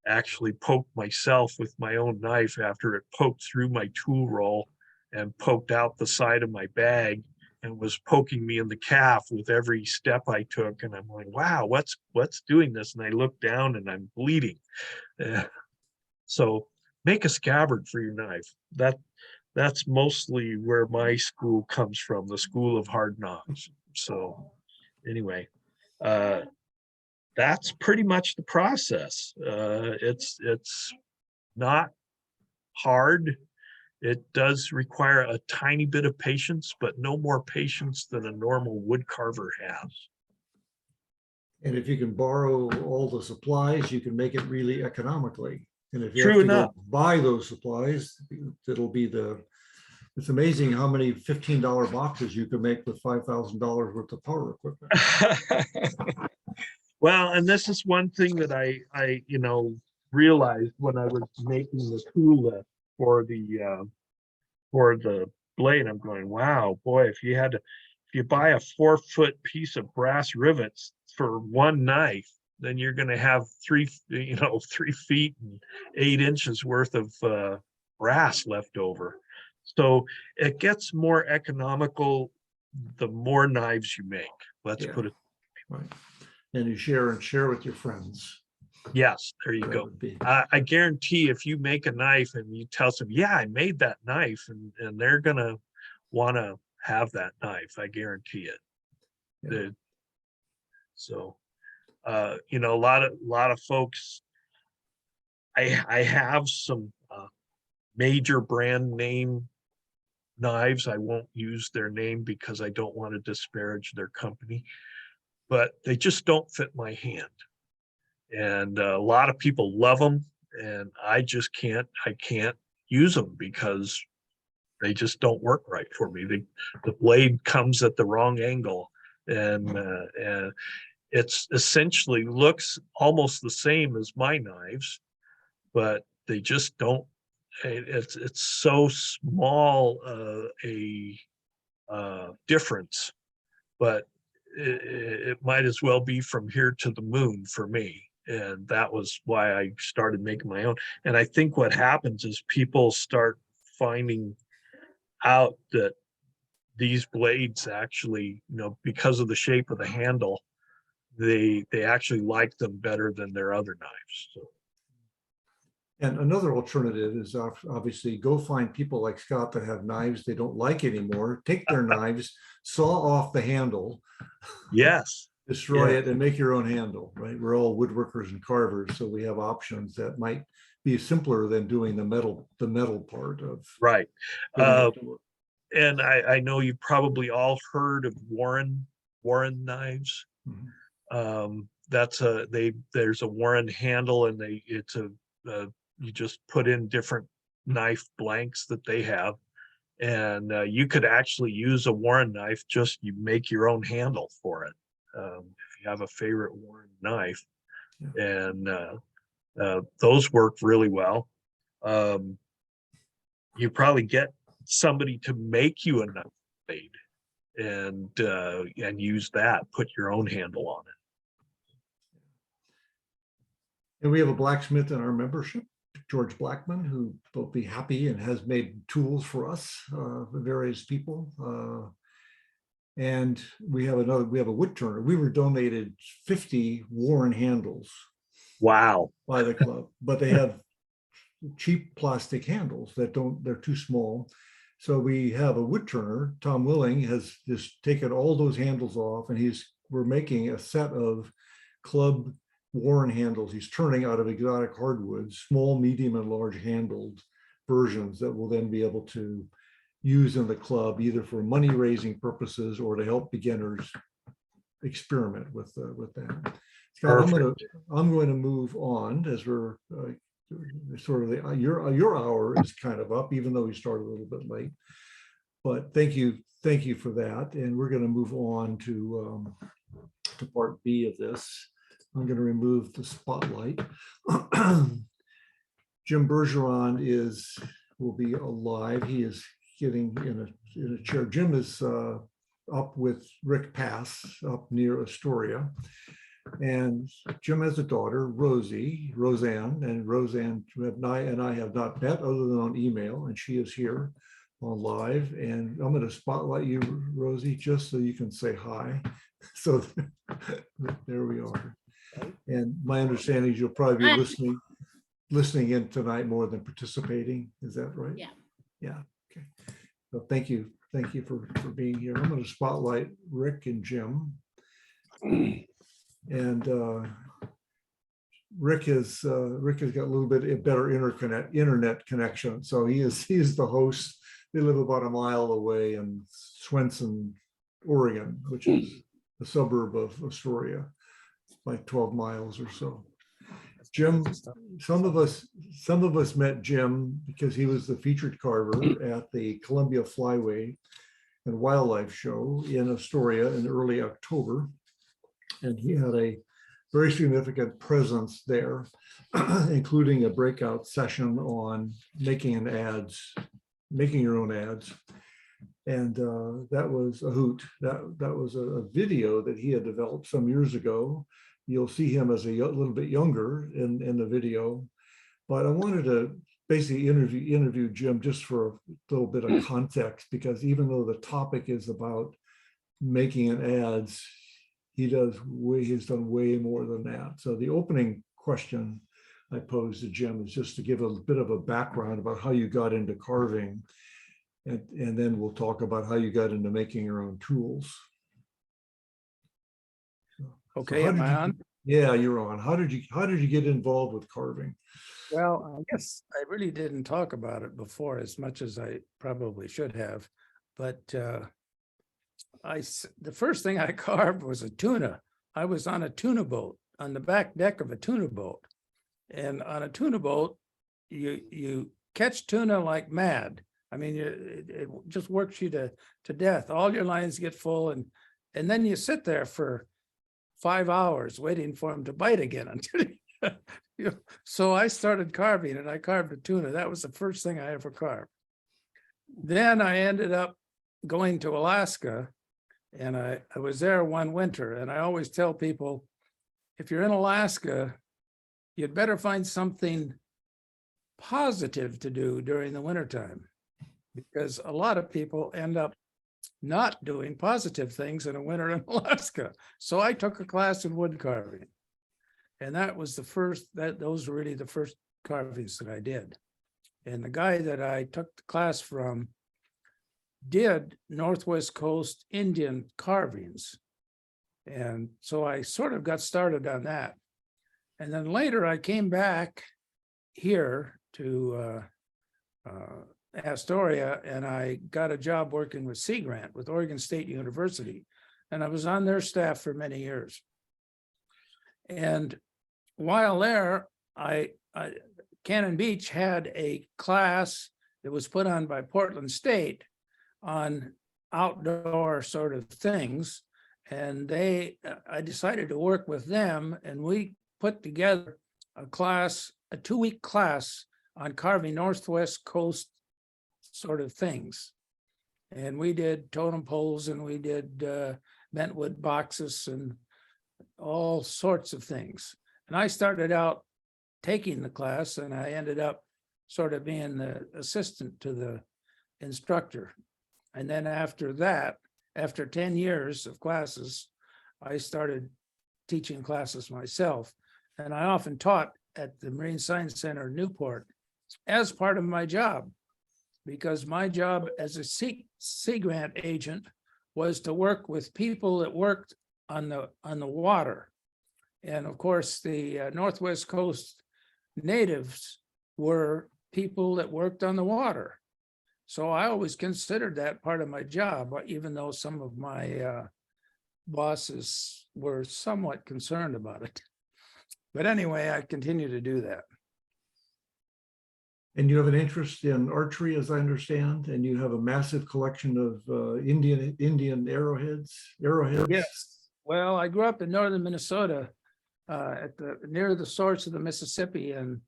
actually poked myself with my own knife after it poked through my tool roll and poked out the side of my bag and was poking me in the calf with every step I took. And I'm like, wow, what's doing this? And I look down and I'm bleeding. So make a scabbard for your knife. That's mostly where my school comes from, the school of hard knocks. So anyway, that's pretty much the process. It's not hard. It does require a tiny bit of patience, but no more patience than a normal wood carver has. And if you can borrow all the supplies, you can make it really economically. And if you True have to enough. go buy those supplies, it's amazing how many $15 boxes you can make with $5,000 worth of power equipment. Well, and this is one thing that I realized when I was making the tool list for the blade. I'm going, wow, boy, if you buy a 4-foot piece of brass rivets for one knife, then you're going to have 3 feet and 8 inches worth of brass left over. So it gets more economical the more knives you make. Let's put it right. And you share with your friends. Yes, there you go. I guarantee if you make a knife and you tell some, yeah, I made that knife, and they're gonna want to have that knife. I guarantee it. Yeah. So, a lot of folks. I have some major brand name knives. I won't use their name because I don't want to disparage their company, but they just don't fit my hand. And a lot of people love them, and I can't use them because they just don't work right for me. The blade comes at the wrong angle, and it's essentially looks almost the same as my knives, but they just don't. It's so small a difference, but it might as well be from here to the moon for me. And that was why I started making my own. And I think what happens is people start finding out that these blades actually, because of the shape of the handle, they actually like them better than their other knives. So. And another alternative is obviously go find people like Scott that have knives they don't like anymore. Take their knives, saw off the handle. Yes. Destroy it and make your own handle, right? We're all woodworkers and carvers, so we have options that might be simpler than doing the metal part of. Right. And I know you probably all heard of Warren knives. Mm-hmm. There's a Warren handle, and you just put in different knife blanks that they have, and you could actually use a Warren knife. Just you make your own handle for it. If you have a favorite Warren knife, and those work really well. You probably get somebody to make you a knife blade, and use that, put your own handle on it. And we have a blacksmith in our membership, George Blackman, who will be happy and has made tools for us, for various people. And we have a wood turner. We were donated 50 worn handles Wow. by the club, but they have cheap plastic handles they're too small. So we have a wood turner. Tom Willing has just taken all those handles off, and we're making a set of club worn handles. He's turning out of exotic hardwoods, small, medium, and large handled versions that will then be able to use in the club, either for money raising purposes or to help beginners experiment with that. Scott, I'm going to move on as we're sort of your hour is kind of up, even though we started a little bit late. But thank you for that, and we're going to move on to part B of this. I'm going to remove the spotlight. Jim Bergeron will be alive. He is getting in a chair. Jim is up with Rick Pass up near Astoria. And Jim has a daughter, Roseanne, and Roseanne and I have not met other than on email, and she is here on live. And I'm going to spotlight you, Rosie, just so you can say hi. So there we are. And my understanding is you'll probably be listening in tonight more than participating. Is that right? Yeah. Yeah. Okay. So thank you for being here. I'm going to spotlight Rick and Jim. And Rick has got a little bit better internet connection. So he is the host. They live about a mile away in Swenson, Oregon, which is a suburb of Astoria, like 12 miles or so. Jim, some of us met Jim because he was the featured carver at the Columbia Flyway and Wildlife Show in Astoria in early October. And he had a very significant presence there, including a breakout session on making your own ads. And that was a hoot. That was a video that he had developed some years ago. You'll see him as a little bit younger in the video. But I wanted to basically interview Jim just for a little bit of context, because even though the topic is about making an ads, he's done way more than that. So the opening question I posed to Jim is just to give a bit of a background about how you got into carving, and then we'll talk about how you got into making your own tools. Okay, am I on? Yeah, you're on. How did you get involved with carving? Well, I guess I really didn't talk about it before as much as I probably should have, but the first thing I carved was a tuna. I was on a tuna boat, on the back deck of a tuna boat. And on a tuna boat, you catch tuna like mad. I mean, it just works you to death. All your lines get full, and then you sit there for 5 hours waiting for them to bite again until so I started carving, and I carved a tuna. That was the first thing I ever carved. Then I ended up going to Alaska, and I was there one winter. And I always tell people, if you're in Alaska, you'd better find something positive to do during the wintertime, because a lot of people end up not doing positive things in a winter in Alaska. So I took a class in wood carving, and that was those were really the first carvings that I did. And the guy that I took the class from did Northwest Coast Indian carvings. And so I sort of got started on that. And then later I came back here to Astoria, and I got a job working with Sea Grant with Oregon State University. And I was on their staff for many years. And while there, Cannon Beach had a class that was put on by Portland State on outdoor sort of things. And I decided to work with them, and we put together a 2-week class on carving Northwest Coast sort of things. And we did totem poles and we did bentwood boxes and all sorts of things. And I started out taking the class and I ended up sort of being the assistant to the instructor. And then after that, after 10 years of classes, I started teaching classes myself. And I often taught at the Marine Science Center in Newport as part of my job, because my job as a sea grant agent was to work with people that worked on the water. And of course, the Northwest Coast natives were people that worked on the water. So I always considered that part of my job, even though some of my bosses were somewhat concerned about it. But anyway, I continue to do that. And you have an interest in archery, as I understand, and you have a massive collection of Indian arrowheads. Yes. Well, I grew up in northern Minnesota, near the source of the Mississippi, and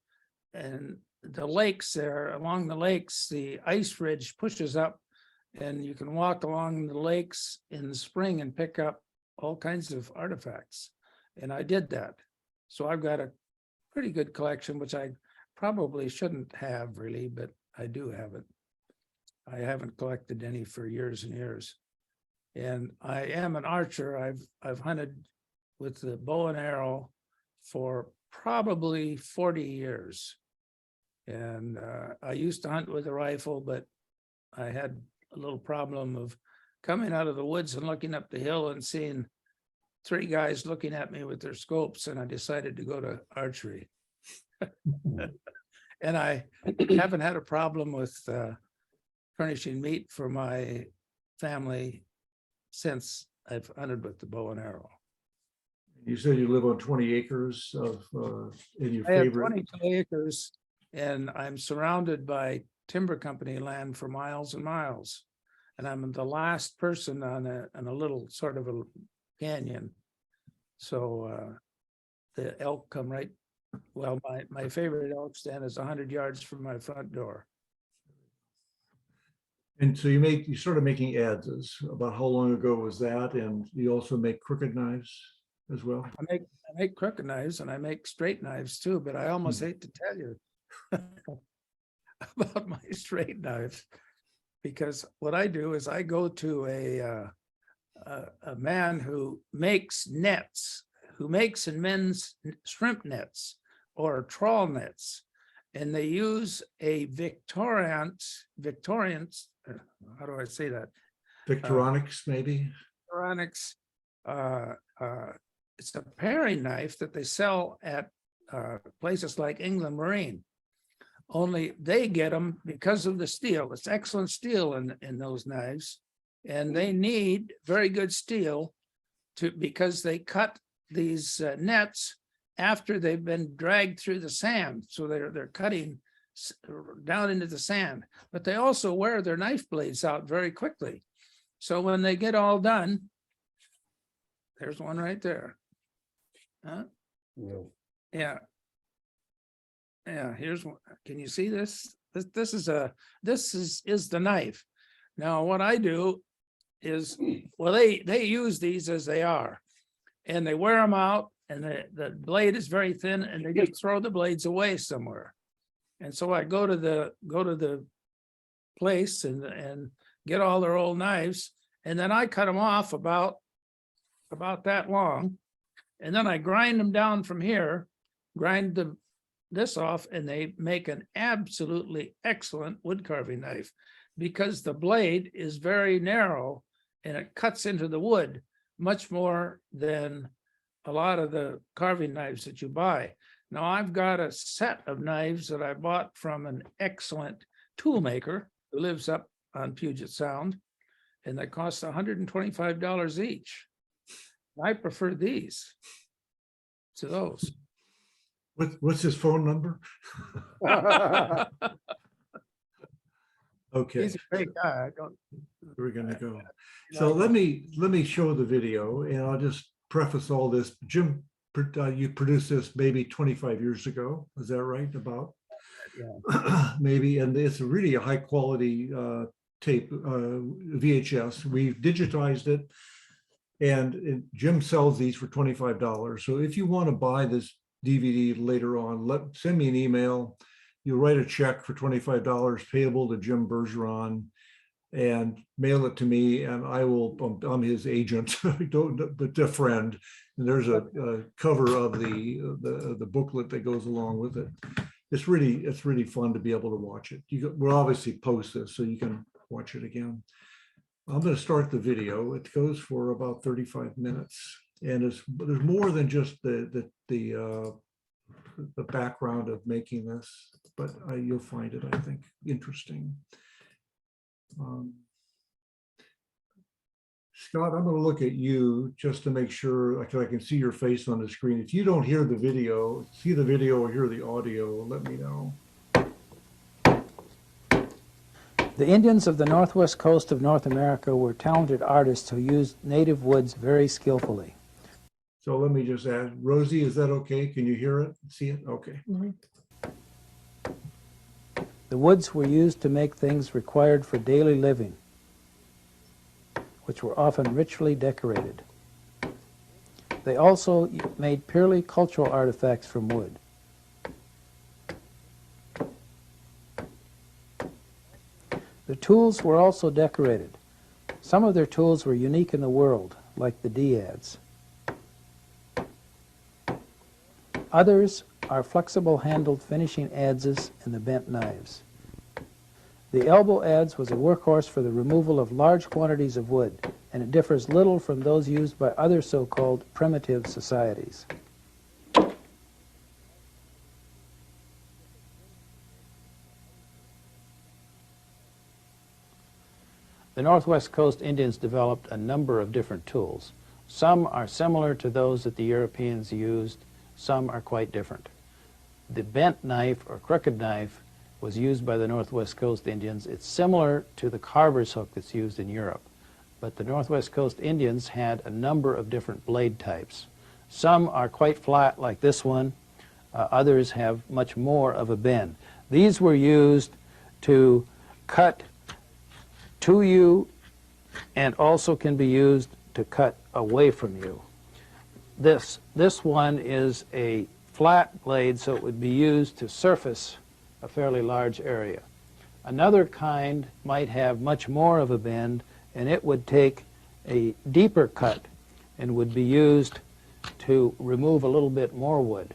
the lakes there. Along the lakes, the ice ridge pushes up, and you can walk along the lakes in the spring and pick up all kinds of artifacts. And I did that. So I've got a pretty good collection, which I probably shouldn't have really, but I do have it. I haven't collected any for years and years. And I am an archer. I've hunted with the bow and arrow for probably 40 years. And I used to hunt with a rifle, but I had a little problem of coming out of the woods and looking up the hill and seeing 3 guys looking at me with their scopes, and I decided to go to archery. And I haven't had a problem with furnishing meat for my family since I've hunted with the bow and arrow. You said you live on 20 acres of in your I have favorite. 22 acres, and I'm surrounded by timber company land for miles and miles. And I'm the last person on a little sort of a canyon. So the elk come right. Well, my favorite elk stand is 100 yards from my front door. And so you started making adzes. About how long ago was that? And you also make crooked knives as well? I make crooked knives and I make straight knives too, but I almost hate to tell you about my straight knives, because what I do is I go to a man who makes nets, who makes and mends shrimp nets or trawl nets, and they use a Victorian, how do I say that? Victoronics, maybe? Victoronics. It's a paring knife that they sell at places like England Marine. Only they get them because of the steel. It's excellent steel in those knives, and they need very good steel because they cut these nets after they've been dragged through the sand. So they're cutting down into the sand, but they also wear their knife blades out very quickly. So when they get all done, there's one right there. Huh? No. Yeah. Yeah, here's one. Can you see this? This is the knife. Now, what I do is, well, they use these as they are, and they wear them out, and the blade is very thin, and they just throw the blades away somewhere. And so I go to the place and get all their old knives, and then I cut them off about that long, and then I grind them down from here, grind this off, and they make an absolutely excellent wood carving knife, because the blade is very narrow and it cuts into the wood much more than a lot of the carving knives that you buy. Now, I've got a set of knives that I bought from an excellent tool maker who lives up on Puget Sound, and they cost $125 each. I prefer these to those. What's his phone number? Okay, He's a great guy. we're gonna go. So let me show the video, and I'll just preface all this. Jim, you produced this maybe 25 years ago. Is that right? About Yeah. maybe, and it's really a high quality tape, VHS. We've digitized it. And Jim sells these for $25. So if you want to buy this DVD later on, send me an email. You'll write a check for $25 payable to Jim Bergeron and mail it to me, and I will, I'm his agent, but a friend. And there's a cover of the booklet that goes along with it. It's really fun to be able to watch it. We'll obviously post this so you can watch it again. I'm going to start the video. It goes for about 35 minutes, and there's more than just the background of making this, but you'll find it, I think, interesting. Scott, I'm going to look at you just to make sure I can see your face on the screen. If you don't hear the video, see the video or hear the audio, let me know. The Indians of the northwest coast of North America were talented artists who used native woods very skillfully. So let me just add, Rosie, is that okay? Can you hear it? See it? Okay. The woods were used to make things required for daily living, which were often richly decorated. They also made purely cultural artifacts from wood. The tools were also decorated. Some of their tools were unique in the world, like the Adze. Others are flexible-handled finishing adzes and the bent knives. The elbow adze was a workhorse for the removal of large quantities of wood, and it differs little from those used by other so-called primitive societies. The Northwest Coast Indians developed a number of different tools. Some are similar to those that the Europeans used, some are quite different. The bent knife or crooked knife was used by the Northwest Coast Indians. It's similar to the carver's hook that's used in Europe, but the Northwest Coast Indians had a number of different blade types. Some are quite flat like this one, others have much more of a bend. These were used to cut to you and also can be used to cut away from you. This one is a flat blade, so it would be used to surface a fairly large area. Another kind might have much more of a bend, and it would take a deeper cut and would be used to remove a little bit more wood.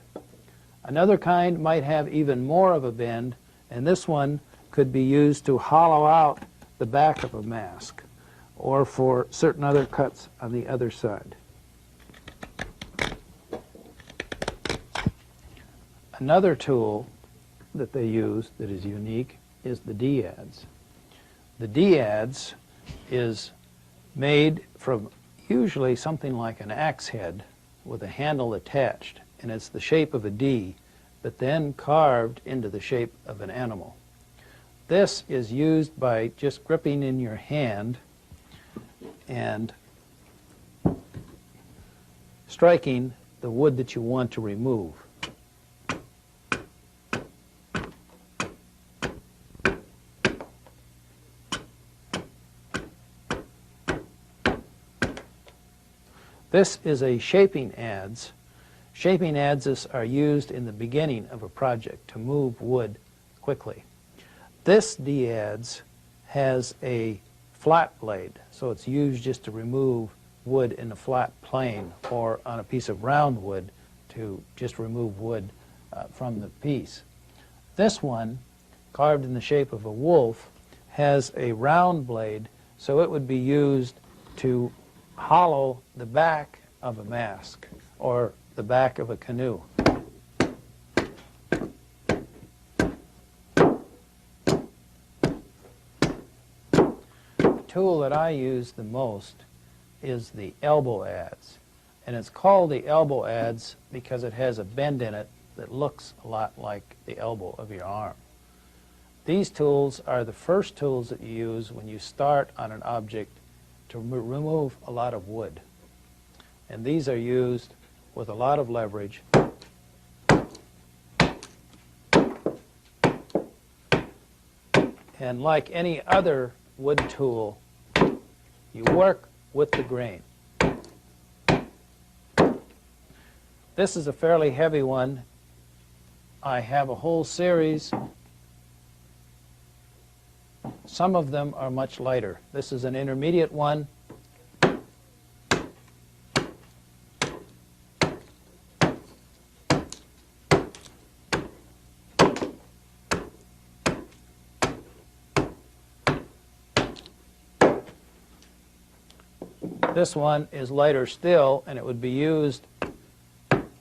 Another kind might have even more of a bend, and this one could be used to hollow out the back of a mask or for certain other cuts on the other side. Another tool that they use that is unique is the Adze. The Adze is made from usually something like an axe head with a handle attached, and it's the shape of a D, but then carved into the shape of an animal. This is used by just gripping in your hand and striking the wood that you want to remove. This is a shaping adze. Shaping adzes are used in the beginning of a project to move wood quickly. This adze has a flat blade, so it's used just to remove wood in a flat plane or on a piece of round wood to just remove wood from the piece. This one, carved in the shape of a wolf, has a round blade, so it would be used to hollow the back of a mask or the back of a canoe. The tool that I use the most is the elbow adze, and it's called the elbow adze because it has a bend in it that looks a lot like the elbow of your arm. These tools are the first tools that you use when you start on an object to remove a lot of wood. And these are used with a lot of leverage. And like any other wood tool, you work with the grain. This is a fairly heavy one. I have a whole series. Some of them are much lighter. This is an intermediate one. This one is lighter still, and it would be used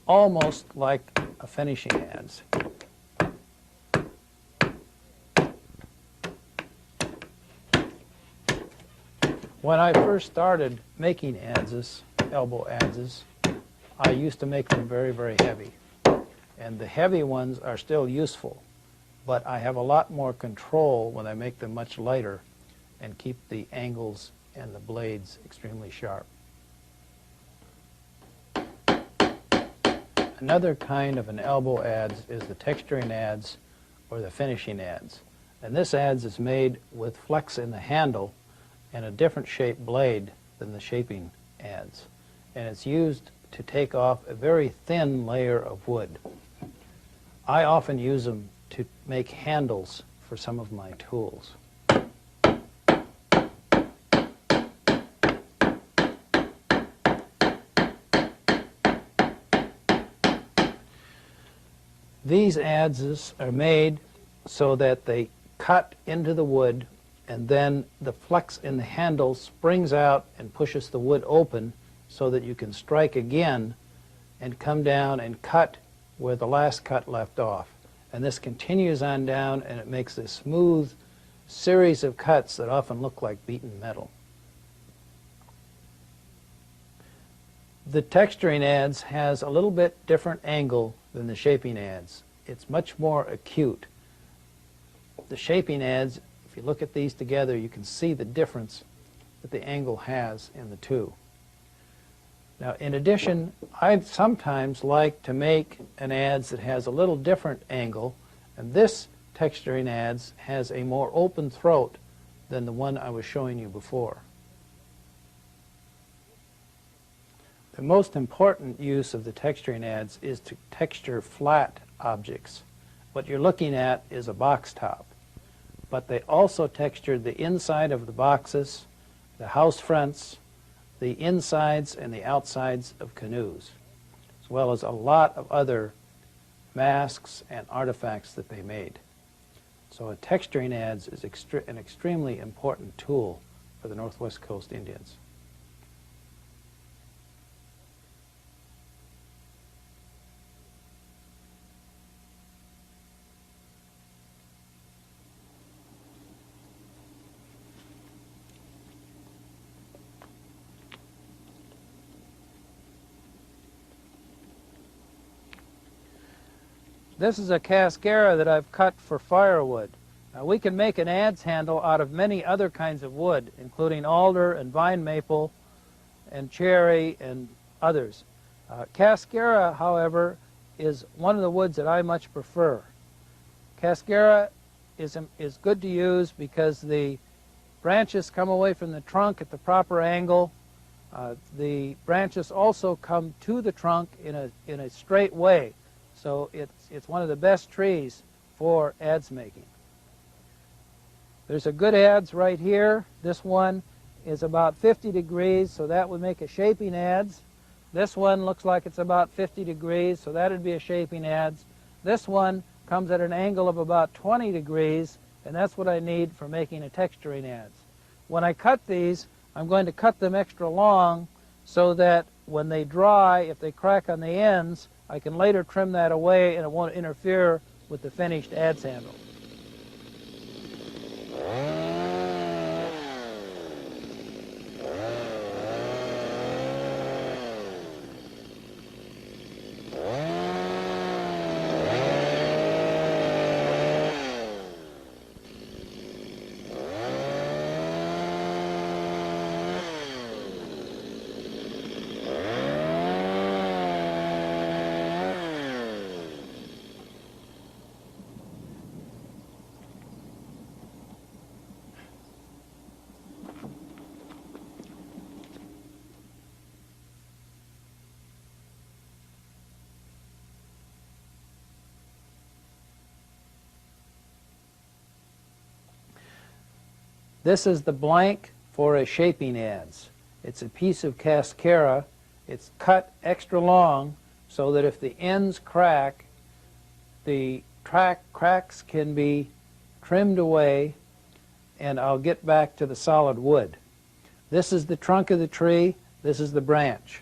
almost like a finishing adze. When I first started making adzes, elbow adzes, I used to make them very, very heavy. And the heavy ones are still useful, but I have a lot more control when I make them much lighter and keep the angles and the blades extremely sharp. Another kind of an elbow adze is the texturing adze or the finishing adze. And this adze is made with flex in the handle and a different shaped blade than the shaping adze. And it's used to take off a very thin layer of wood. I often use them to make handles for some of my tools. These adzes are made so that they cut into the wood, and then the flex in the handle springs out and pushes the wood open so that you can strike again and come down and cut where the last cut left off. And this continues on down, and it makes this smooth series of cuts that often look like beaten metal. The texturing adze has a little bit different angle than the shaping adze. It's much more acute. The shaping adze, if you look at these together, you can see the difference that the angle has in the two. Now, in addition, I sometimes like to make an adze that has a little different angle, and this texturing adze has a more open throat than the one I was showing you before. The most important use of the texturing adze is to texture flat objects. What you're looking at is a box top, but they also textured the inside of the boxes, the house fronts, the insides and the outsides of canoes, as well as a lot of other masks and artifacts that they made. So a texturing adze is an extremely important tool for the Northwest Coast Indians. This is a cascara that I've cut for firewood. Now, we can make an adze handle out of many other kinds of wood, including alder and vine maple and cherry and others. Cascara, however, is one of the woods that I much prefer. Cascara is good to use because the branches come away from the trunk at the proper angle. The branches also come to the trunk in a straight way. So it's one of the best trees for adze making. There's a good adze right here. This one is about 50 degrees, so that would make a shaping adze. This one looks like it's about 50 degrees, so that would be a shaping adze. This one comes at an angle of about 20 degrees, and that's what I need for making a texturing adze. When I cut these, I'm going to cut them extra long so that when they dry, if they crack on the ends, I can later trim that away and it won't interfere with the finished adze handle. This is the blank for a shaping adze. It's a piece of cascara. It's cut extra long so that if the ends crack, the cracks can be trimmed away, and I'll get back to the solid wood. This is the trunk of the tree. This is the branch.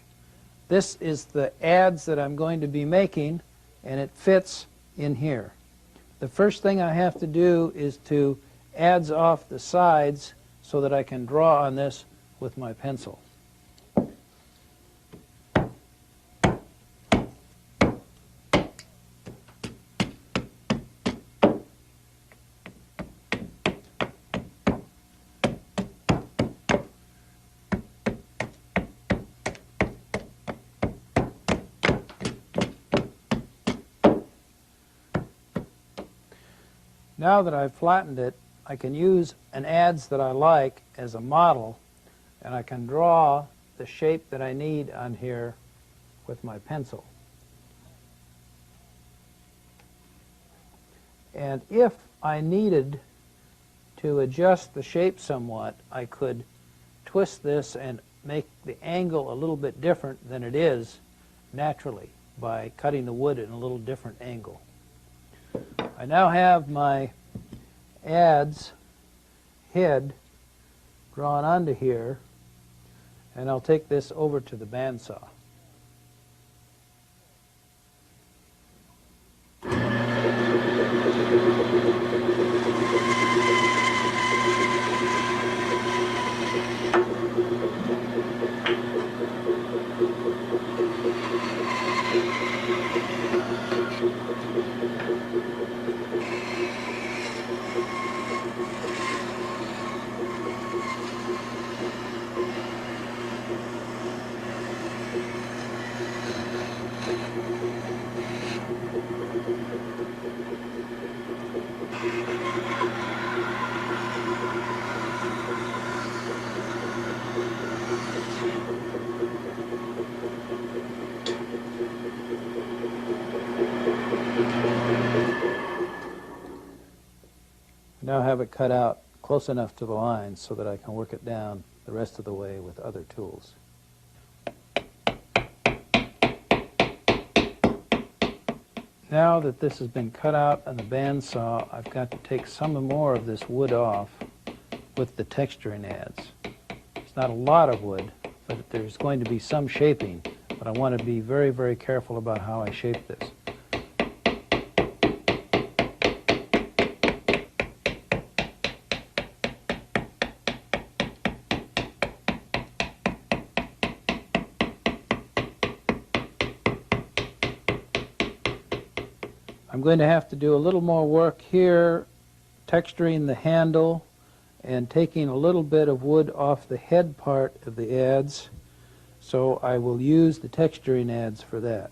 This is the adze that I'm going to be making, and it fits in here. The first thing I have to do is to adze off the sides so that I can draw on this with my pencil. Now that I've flattened it, I can use an adze that I like as a model, and I can draw the shape that I need on here with my pencil. And if I needed to adjust the shape somewhat, I could twist this and make the angle a little bit different than it is naturally by cutting the wood in a little different angle. I now have my adze head drawn onto here, and I'll take this over to the bandsaw. Now have it cut out close enough to the line so that I can work it down the rest of the way with other tools. Now that this has been cut out on the bandsaw, I've got to take some more of this wood off with the texturing adze. It's not a lot of wood, but there's going to be some shaping, but I want to be very, very careful about how I shape this. I'm going to have to do a little more work here, texturing the handle and taking a little bit of wood off the head part of the adze, so I will use the texturing adze for that.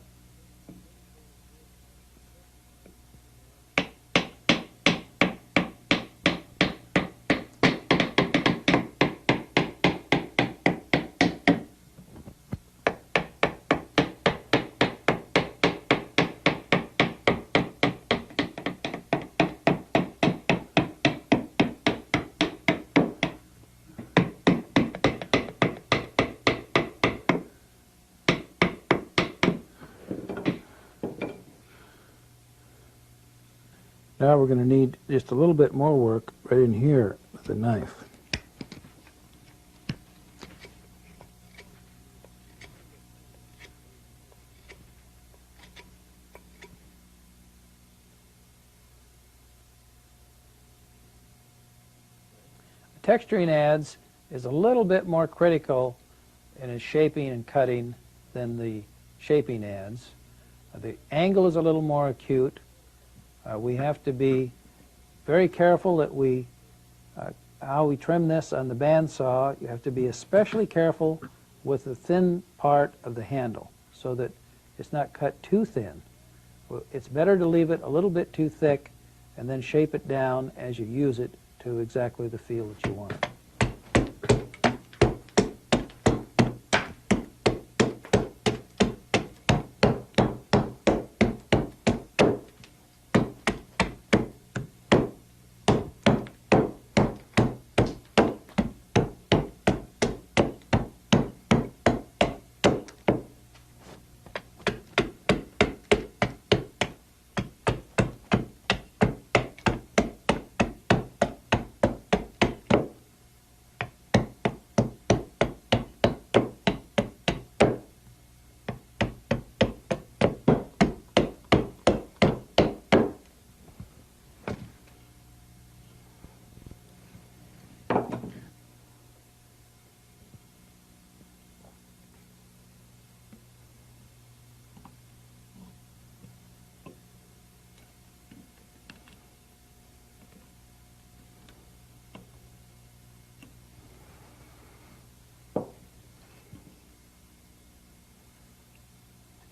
Now we're going to need just a little bit more work right in here with the knife. Texturing adze is a little bit more critical in its shaping and cutting than the shaping adze. The angle is a little more acute. We have to be very careful that how we trim this on the bandsaw. You have to be especially careful with the thin part of the handle so that it's not cut too thin. It's better to leave it a little bit too thick and then shape it down as you use it to exactly the feel that you want.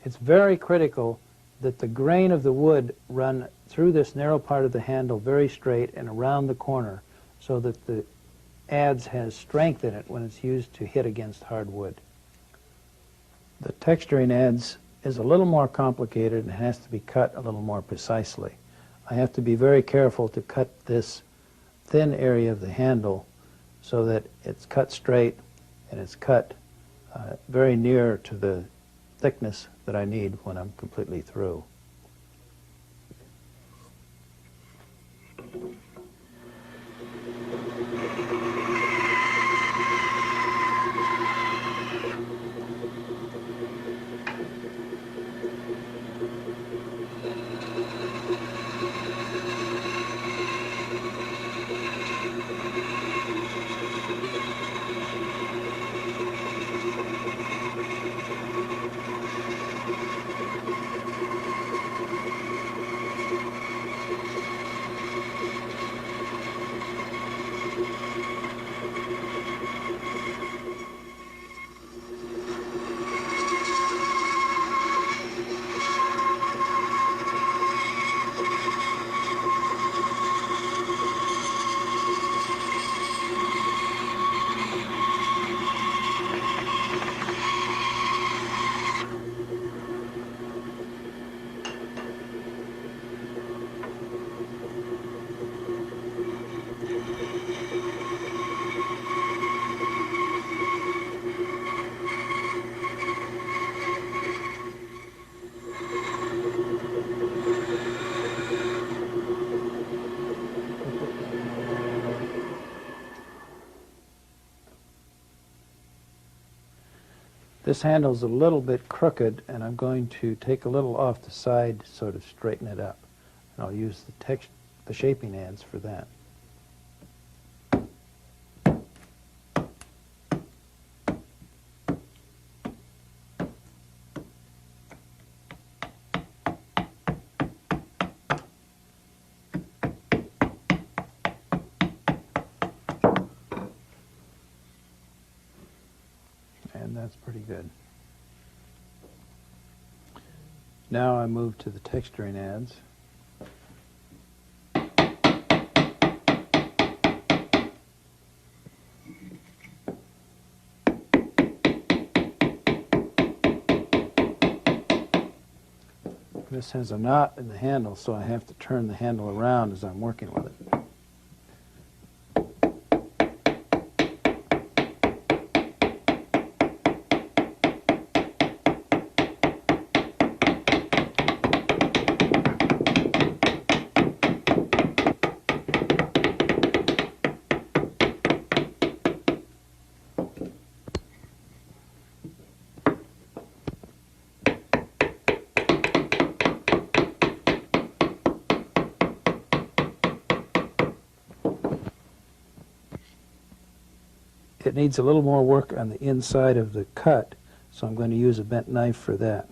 It's very critical that the grain of the wood run through this narrow part of the handle very straight and around the corner so that the adze has strength in it when it's used to hit against hard wood. The texturing adze is a little more complicated and has to be cut a little more precisely. I have to be very careful to cut this thin area of the handle so that it's cut straight and it's cut very near to the thickness that I need when I'm completely through. This handle's a little bit crooked, and I'm going to take a little off the side to sort of straighten it up. And I'll use the shaping adze for that. And that's pretty good. Now I move to the texturing adze. This has a knot in the handle, so I have to turn the handle around as I'm working with it. It needs a little more work on the inside of the cut, so I'm going to use a bent knife for that.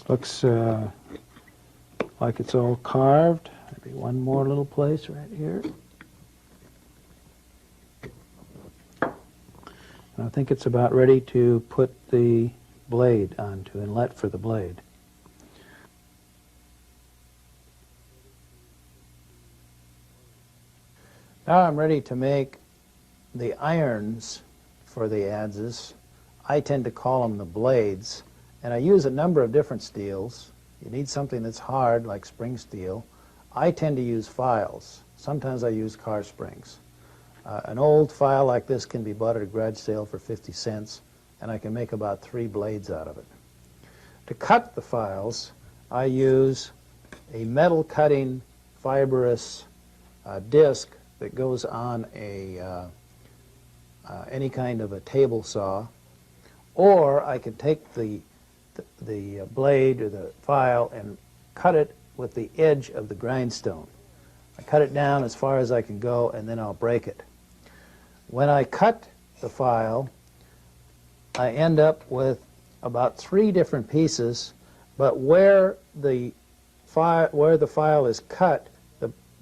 Looks like it's all carved. Maybe one more little place right here. And I think it's about ready to put the blade onto, inlet for the blade. Now I'm ready to make the irons for the adzes. I tend to call them the blades. And I use a number of different steels. You need something that's hard, like spring steel. I tend to use files. Sometimes I use car springs. An old file like this can be bought at a garage sale for 50 cents, and I can make about 3 blades out of it. To cut the files, I use a metal cutting fibrous disc that goes on any kind of a table saw, or I could take the blade or the file and cut it with the edge of the grindstone. I cut it down as far as I can go, and then I'll break it. When I cut the file, I end up with about 3 different pieces, but where the file is cut,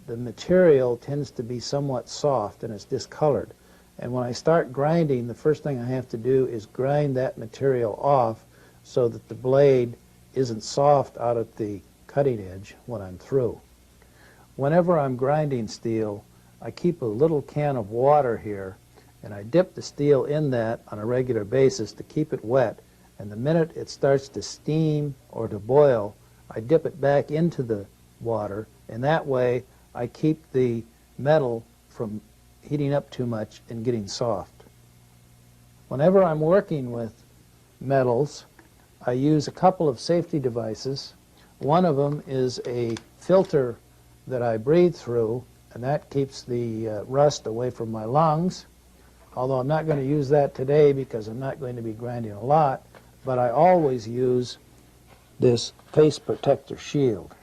the material tends to be somewhat soft and it's discolored. And when I start grinding, the first thing I have to do is grind that material off so that the blade isn't soft out at the cutting edge when I'm through. Whenever I'm grinding steel, I keep a little can of water here, and I dip the steel in that on a regular basis to keep it wet. And the minute it starts to steam or to boil, I dip it back into the water, and that way I keep the metal from heating up too much and getting soft. Whenever I'm working with metals, I use a couple of safety devices. One of them is a filter that I breathe through, and that keeps the rust away from my lungs. Although I'm not going to use that today because I'm not going to be grinding a lot, but I always use this face protector shield.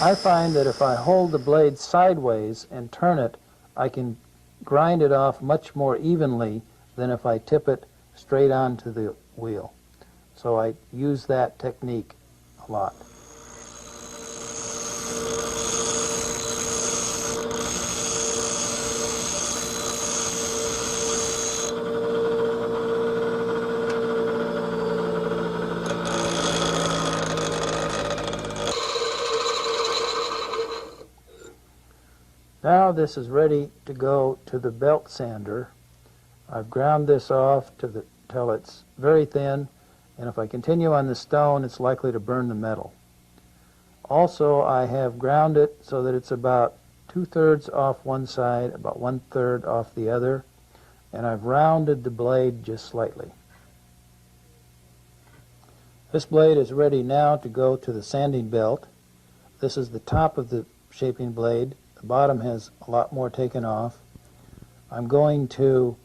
I find that if I hold the blade sideways and turn it, I can grind it off much more evenly than if I tip it straight onto the wheel. So I use that technique a lot. Now this is ready to go to the belt sander. I've ground this off till it's very thin, and if I continue on the stone, it's likely to burn the metal. Also, I have ground it so that it's about 2/3 off one side, about 1/3 off the other, and I've rounded the blade just slightly. This blade is ready now to go to the sanding belt. This is the top of the shaping blade. The bottom has a lot more taken off. I'm going to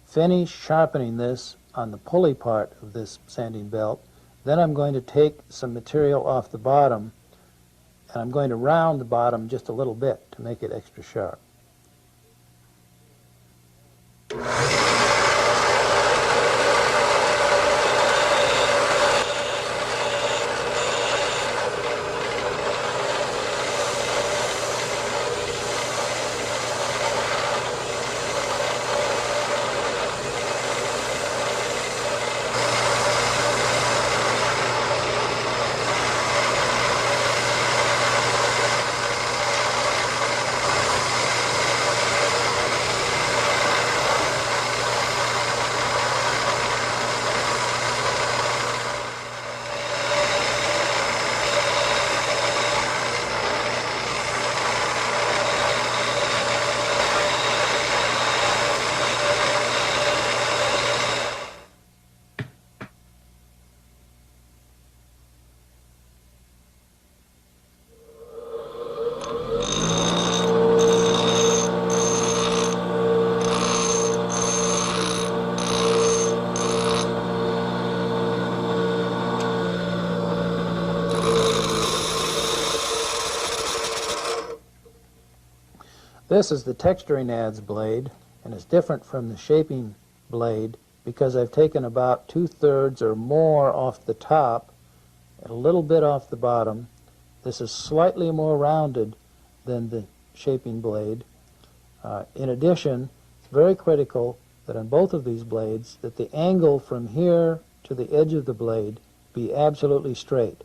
finish sharpening this on the pulley part of this sanding belt. Then I'm going to take some material off the bottom, and I'm going to round the bottom just a little bit to make it extra sharp. This is the texturing adze blade, and it's different from the shaping blade because I've taken about 2/3 or more off the top and a little bit off the bottom. This is slightly more rounded than the shaping blade. In addition, it's very critical that on both of these blades that the angle from here to the edge of the blade be absolutely straight.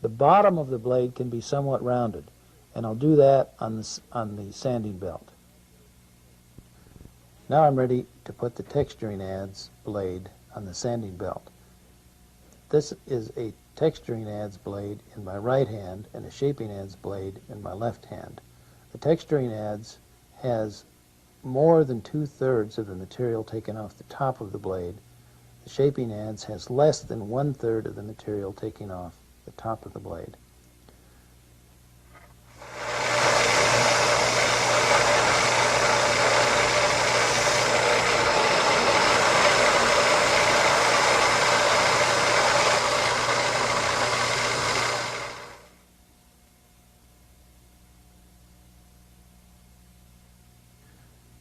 The bottom of the blade can be somewhat rounded, and I'll do that on the sanding belt. Now I'm ready to put the texturing adze blade on the sanding belt. This is a texturing adze blade in my right hand and a shaping adze blade in my left hand. The texturing adze has more than 2/3 of the material taken off the top of the blade. The The shaping adze has less than 1/3 of the material taking off the top of the blade.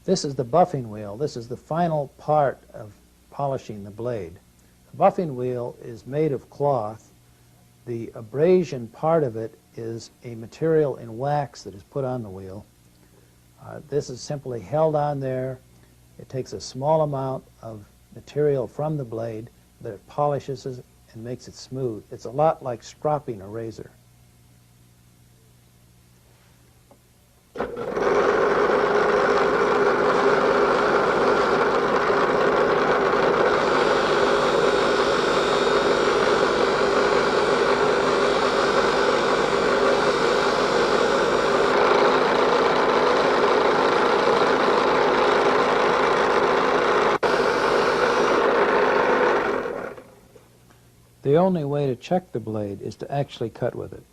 This is the buffing wheel. This is the final part of polishing the blade. The buffing wheel is made of cloth. The abrasion part of it is a material in wax that is put on the wheel. This is simply held on there. It takes a small amount of material from the blade that it polishes it and makes it smooth. It's a lot like stropping a razor. The only way to check the blade is to actually cut with it.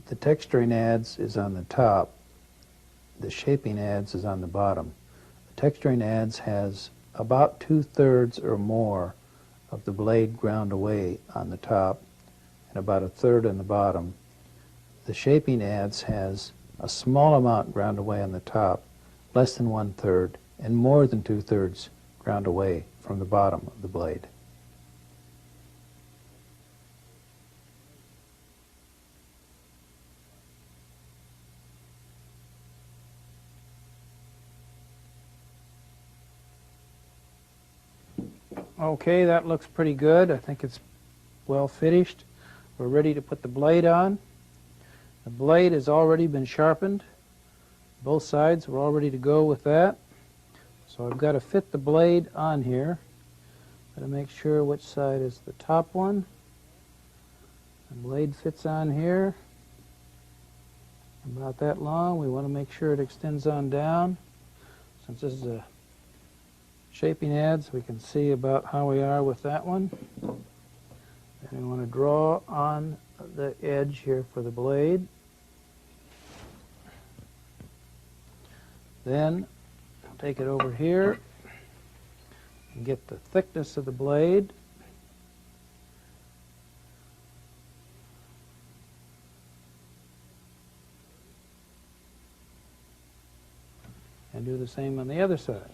The texturing adze is on the top. The shaping adze is on the bottom. The texturing adze has about 2/3 or more of the blade ground away on the top and about 1/3 on the bottom. The shaping adze has a small amount ground away on the top, less than 1/3, and more than 2/3 ground away from the bottom of the blade. Okay, that looks pretty good. I think it's well finished. We're ready to put the blade on. The blade has already been sharpened. Both sides, we're all ready to go with that. So I've got to fit the blade on here. Got to make sure which side is the top one. The blade fits on here. About that long. We want to make sure it extends on down. Since this is a shaping adze, we can see about how we are with that one. And we want to draw on the edge here for the blade. Then take it over here and get the thickness of the blade. And do the same on the other side.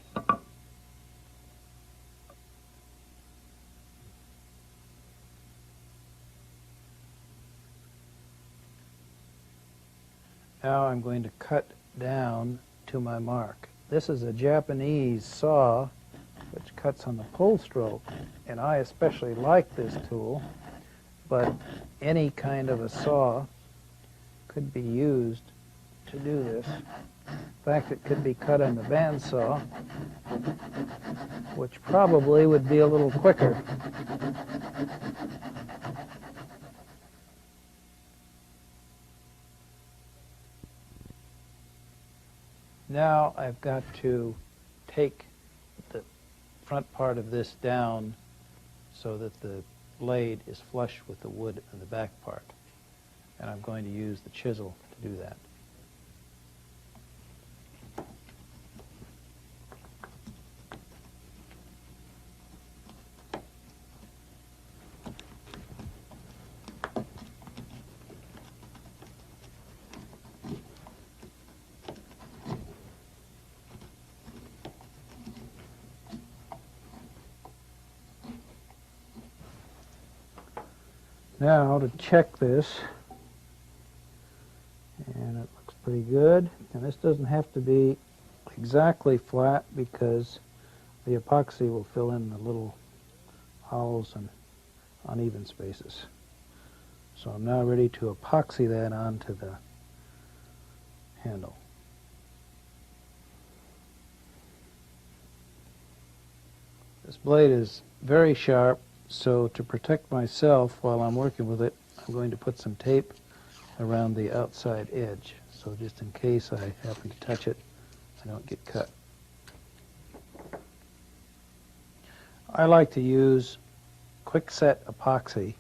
Now I'm going to cut down to my mark. This is a Japanese saw which cuts on the pull stroke, and I especially like this tool, but any kind of a saw could be used to do this. In fact, it could be cut on the bandsaw, which probably would be a little quicker. Now I've got to take the front part of this down so that the blade is flush with the wood in the back part. And I'm going to use the chisel to do that. Now to check this, and it looks pretty good, and this doesn't have to be exactly flat because the epoxy will fill in the little hollows and uneven spaces. So I'm now ready to epoxy that onto the handle. This blade is very sharp. So to protect myself while I'm working with it, I'm going to put some tape around the outside edge. So just in case I happen to touch it, I don't get cut. I like to use quick-set epoxy.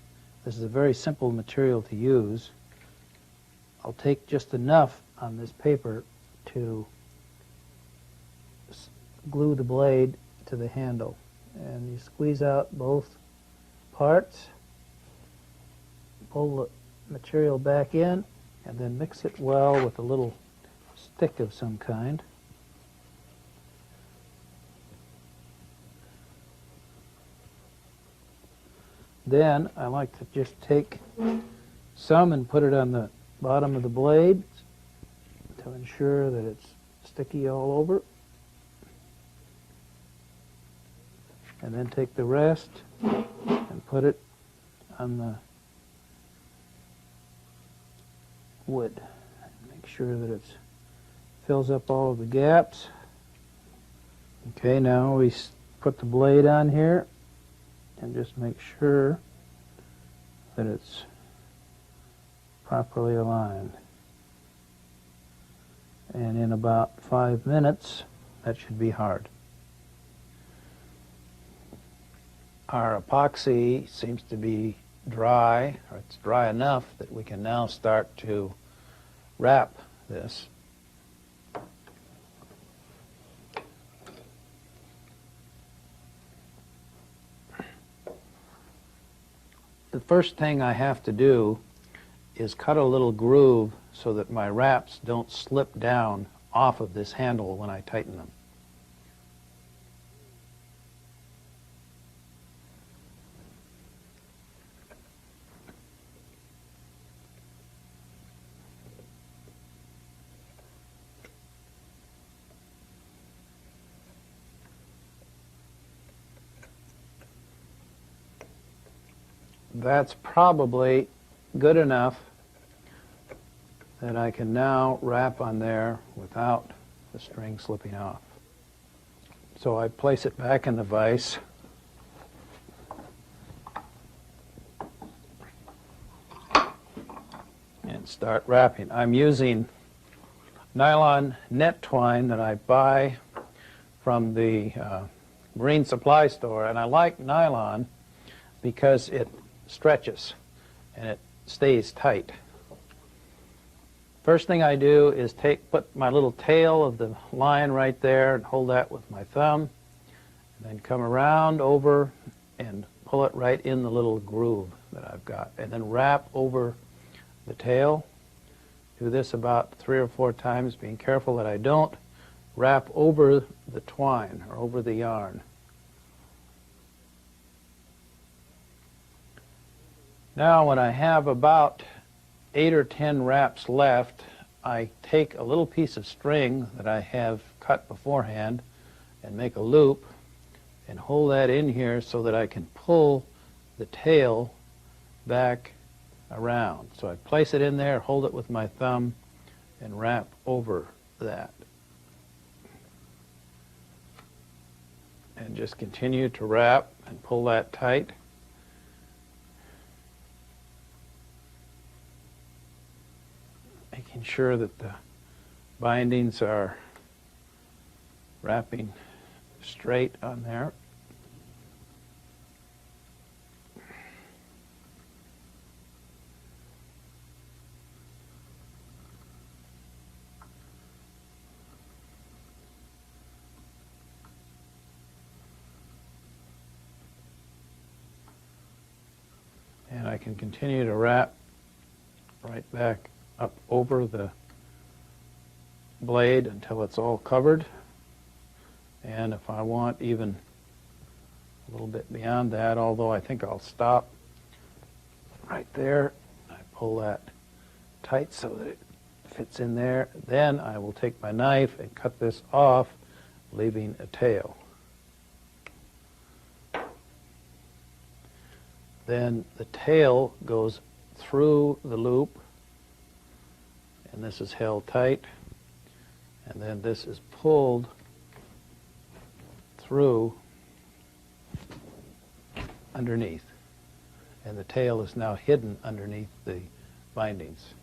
This is a very simple material to use. I'll take just enough on this paper to glue the blade to the handle. And you squeeze out both parts, pull the material back in, and then mix it well with a little stick of some kind. Then I like to just take some and put it on the bottom of the blade to ensure that it's sticky all over. And then take the rest and put it on the wood. Make sure that it fills up all of the gaps. Okay, now we put the blade on here and just make sure that it's properly aligned. And in about 5 minutes, that should be hard. Our epoxy seems to be dry, or it's dry enough that we can now start to wrap this. The first thing I have to do is cut a little groove so that my wraps don't slip down off of this handle when I tighten them. That's probably good enough that I can now wrap on there without the string slipping off. So I place it back in the vise. And start wrapping. I'm using nylon net twine that I buy from the marine supply store, and I like nylon because it stretches and it stays tight. First thing I do is put my little tail of the line right there and hold that with my thumb, and then come around over and pull it right in the little groove that I've got, and then wrap over the tail. Do this about 3 or 4 times, being careful that I don't wrap over the twine or over the yarn. Now when I have about 8 or 10 wraps left, I take a little piece of string that I have cut beforehand and make a loop and hold that in here so that I can pull the tail back around. So I place it in there, hold it with my thumb, and wrap over that. And just continue to wrap and pull that tight. Making sure that the bindings are wrapping straight on there. And I can continue to wrap right back up over the blade until it's all covered. And if I want even a little bit beyond that, although I think I'll stop right there, I pull that tight so that it fits in there. Then I will take my knife and cut this off, leaving a tail. Then the tail goes through the loop, and this is held tight, and then this is pulled through underneath, and the tail is now hidden underneath the bindings.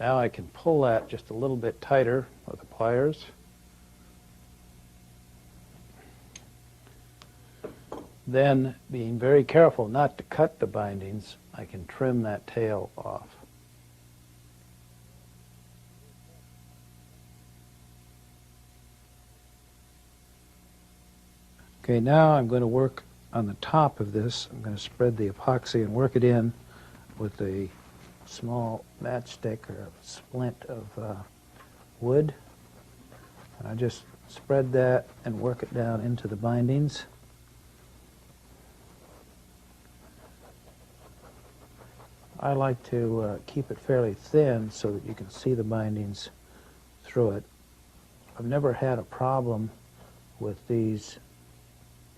Now I can pull that just a little bit tighter with the pliers. Then, being very careful not to cut the bindings, I can trim that tail off. Okay, now I'm going to work on the top of this. I'm going to spread the epoxy and work it in with a small matchstick or a splint of wood. And I just spread that and work it down into the bindings. I like to keep it fairly thin so that you can see the bindings through it. I've never had a problem with these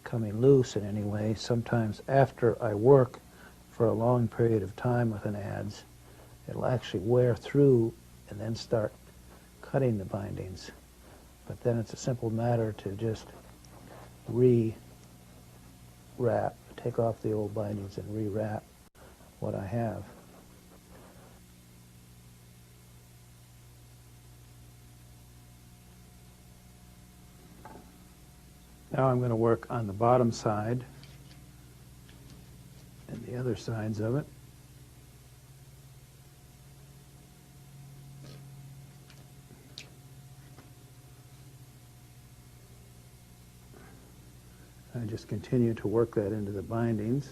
coming loose in any way. Sometimes after I work for a long period of time with an adze, it'll actually wear through and then start cutting the bindings. But then it's a simple matter to just re-wrap, take off the old bindings and re-wrap what I have. Now I'm going to work on the bottom side and the other sides of it. I just continue to work that into the bindings.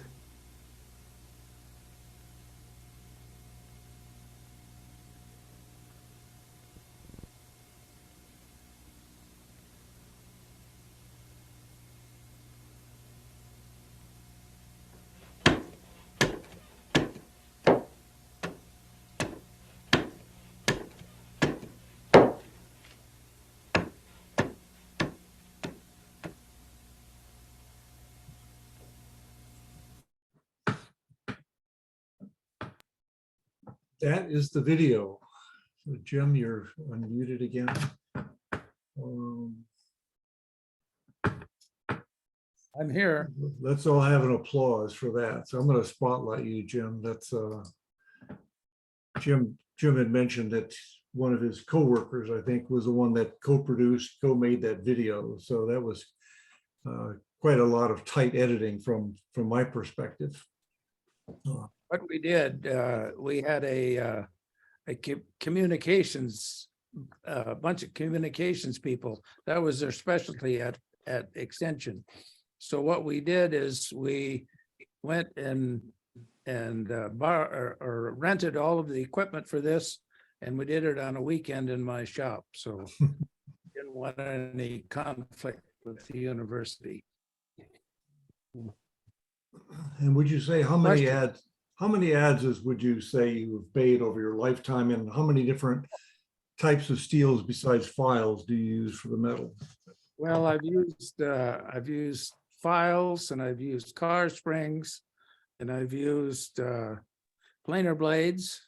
That is the video. So Jim, you're unmuted again. I'm here. Let's all have an applause for that. So I'm going to spotlight you, Jim. That's Jim had mentioned that one of his coworkers, I think, was the one that co-produced, co-made that video. So that was quite a lot of tight editing from my perspective. What we did, we had a communications, a bunch of communications people. That was their specialty at Extension. So what we did is we went and rented all of the equipment for this, and we did it on a weekend in my shop. So didn't want any conflict with the university. And would you say how many Question. adzes would you say you've made over your lifetime, and how many different types of steels besides files do you use for the metal? Well, I've used files, and I've used car springs, and I've used planer blades,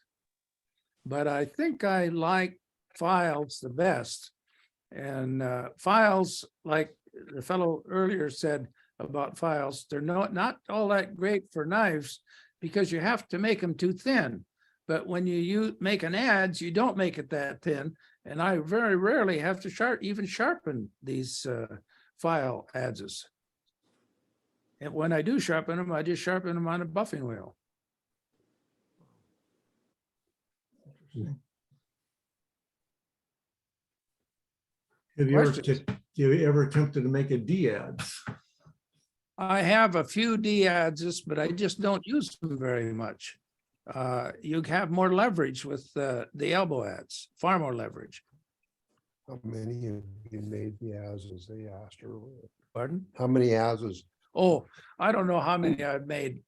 but I think I like files the best. And files, like the fellow earlier said about files, they're not all that great for knives because you have to make them too thin. But when you make an adze, you don't make it that thin. And I very rarely have to even sharpen these file adzes. And when I do sharpen them, I just sharpen them on a buffing wheel. Questions? Have you ever attempted to make a D-adze? I have a few D-adzes, but I just don't use them very much. You have more leverage with the elbow adze, far more leverage. How many have you made the adzes they asked earlier? Pardon? How many adzes? Oh, I don't know how many I've made,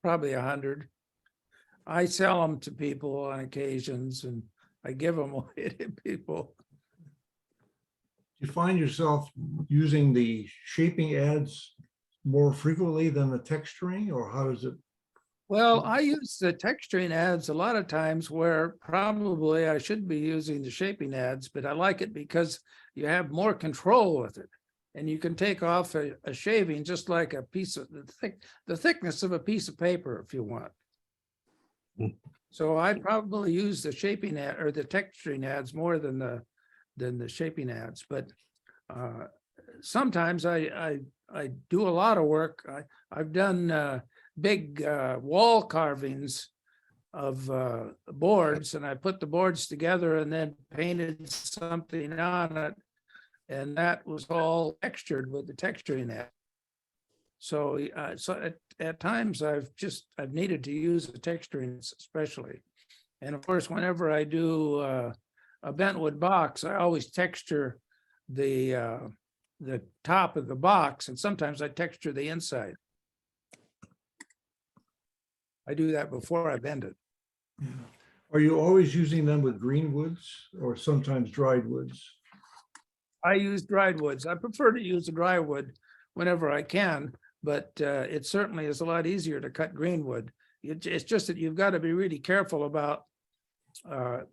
probably 100. I sell them to people on occasions, and I give them away to people. Do you find yourself using the shaping adze more frequently than the texturing, or how does it? Well, I use the texturing adze a lot of times where probably I should be using the shaping adze, but I like it because you have more control with it. And you can take off a shaving just like a piece of the thickness of a piece of paper if you want. So I'd probably use the shaping or the texturing adze more than the shaping adze, but sometimes I do a lot of work. I've done big wall carvings of boards, and I put the boards together and then painted something on it. And that was all textured with the texturing net. So, at times I've needed to use the texturing especially. And of course, whenever I do a bentwood box, I always texture the top of the box, and sometimes I texture the inside. I do that before I bend it. Yeah. Are you always using them with green woods or sometimes dried woods? I use dried woods. I prefer to use the dry wood whenever I can, but it certainly is a lot easier to cut green wood. It's just that you've got to be really careful about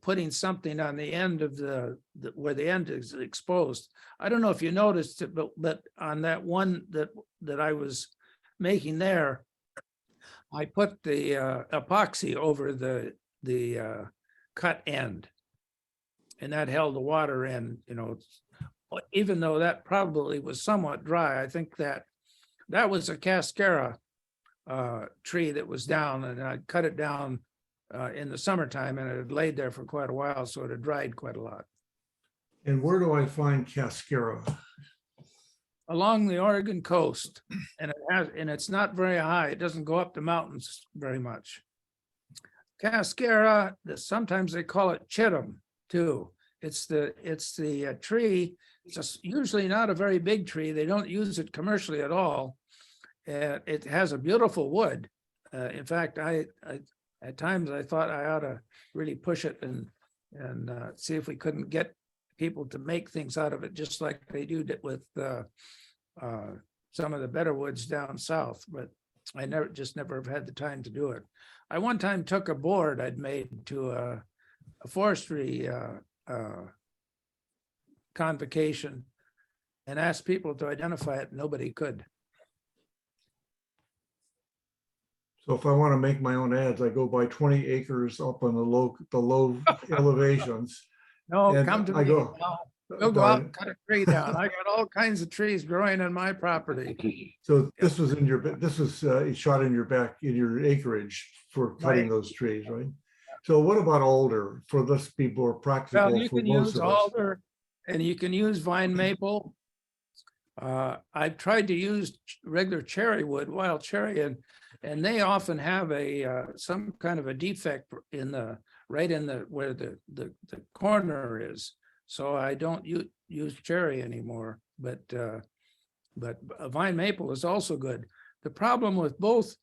putting something on the end of where the end is exposed. I don't know if you noticed it, but on that one that I was making there, I put the epoxy over the cut end, and that held the water in, even though that probably was somewhat dry. I think that was a cascara tree that was down, and I cut it down in the summertime, and it had laid there for quite a while, so it had dried quite a lot. And where do I find cascara? Along the Oregon coast, and it's not very high. It doesn't go up the mountains very much. Cascara, sometimes they call it chittum too. It's the tree. It's just usually not a very big tree. They don't use it commercially at all. It has a beautiful wood. In fact, I at times I thought I ought to really push it and see if we couldn't get people to make things out of it, just like they do with some of the better woods down south. But I never have had the time to do it. I one time took a board I'd made to a forestry convocation and asked people to identify it. Nobody could. So if I want to make my own ads, I go buy 20 acres up on the low elevations. No, And come to I me. go, We'll go out and cut a tree down. I got all kinds of trees growing on my property. So this was shot in your acreage for cutting Right. those trees, right? So what about alder for this be more practical Well, you for can most use of us? alder and you can use vine maple. I've tried to use regular cherry wood, wild cherry, and they often have some kind of a defect right in where the corner is. So I don't use cherry anymore, but vine maple is also good. The problem with both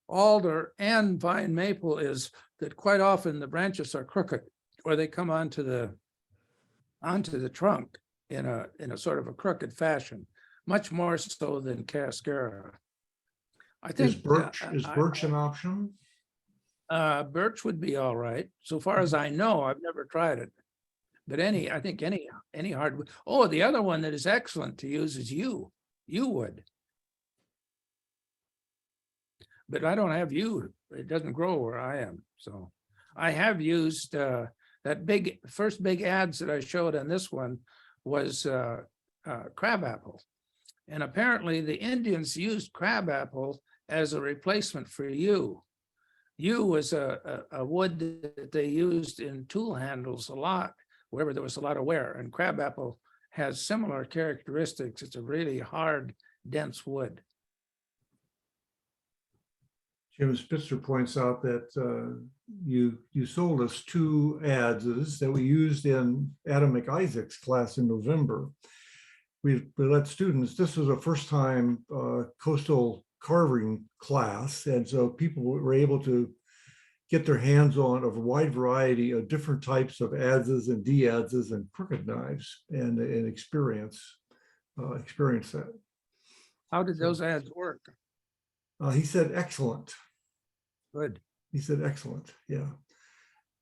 alder and vine maple is that quite often the branches are crooked, or they come onto the trunk in a sort of a crooked fashion, much more so than cascara. I think Is birch an option? birch would be all right. So far as I know, I've never tried it. But I think any hardwood. Oh, the other one that is excellent to use is yew wood. But I don't have yew. It doesn't grow where I am. So I have used that first big ads that I showed on this one was crabapple. And apparently the Indians used crabapple as a replacement for yew. Yew was a wood that they used in tool handles a lot, wherever there was a lot of wear, and crabapple has similar characteristics. It's a really hard, dense wood. Jim Spitzer points out that you sold us 2 ads that we used in Adam McIsaac's class in November. We let students, this was a first time coastal carving class, and so people were able to get their hands on a wide variety of different types of adzes and de-adzes and crooked knives and experience that. How did those ads work? He said excellent. Good. He said excellent. Yeah.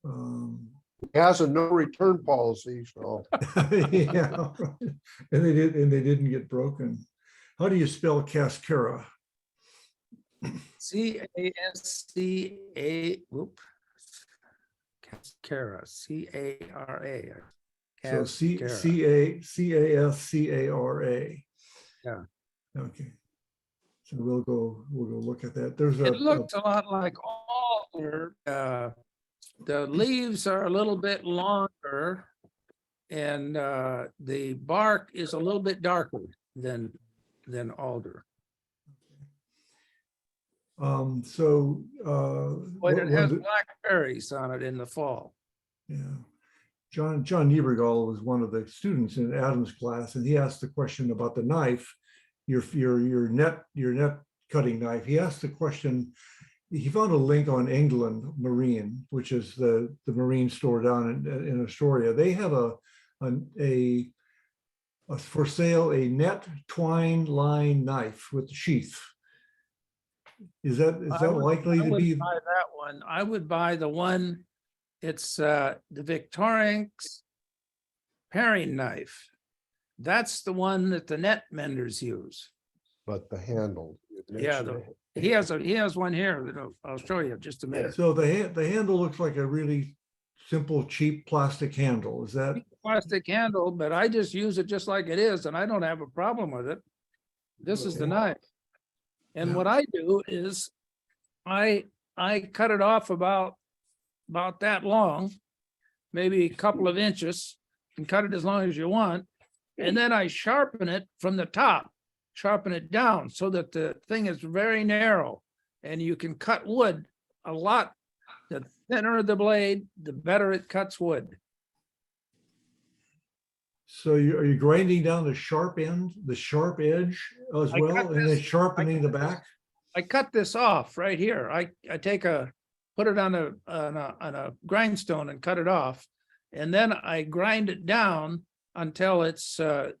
He has a no return policy, so Yeah. And they didn't get broken. How do you spell cascara? C-A-S-C-A, whoop. Cascara, C-A-R-A. So C-A-S-C-A-R-A. Okay. So we'll go look at that. There's It a, looks a lot like alder. The leaves are a little bit longer and the bark is a little bit darker than alder. so, But it has the- black berries on it in the fall. yeah. John Niebergall was one of the students in Adam's class, and he asked the question about the knife, your net cutting knife. He asked the question. He found a link on England Marine, which is the marine store down in Astoria. They have a for sale a net twine line knife with the sheath. Is that likely I to would be? buy that one. I would buy the one. It's the Victorinox paring knife. That's the one that the net menders use. But the handle. it Yeah, mentioned He has one here that I'll show you in just a minute. So the handle looks like a really simple, cheap plastic handle. Is that? Plastic handle, but I just use it just like it is, and I don't have a problem with it. This is the Okay. knife. And Yeah. what I do is I cut it off about that long, maybe a couple of inches, and cut it as long as you want. And then I sharpen it from the top, sharpen it down so that the thing is very narrow and you can cut wood a lot. The thinner the blade, the better it cuts wood. So are you grinding down the sharp end, the sharp edge as I well, cut and then this- sharpening the back? I cut this off right here. I put it on a grindstone and cut it off. And then I grind it down until it's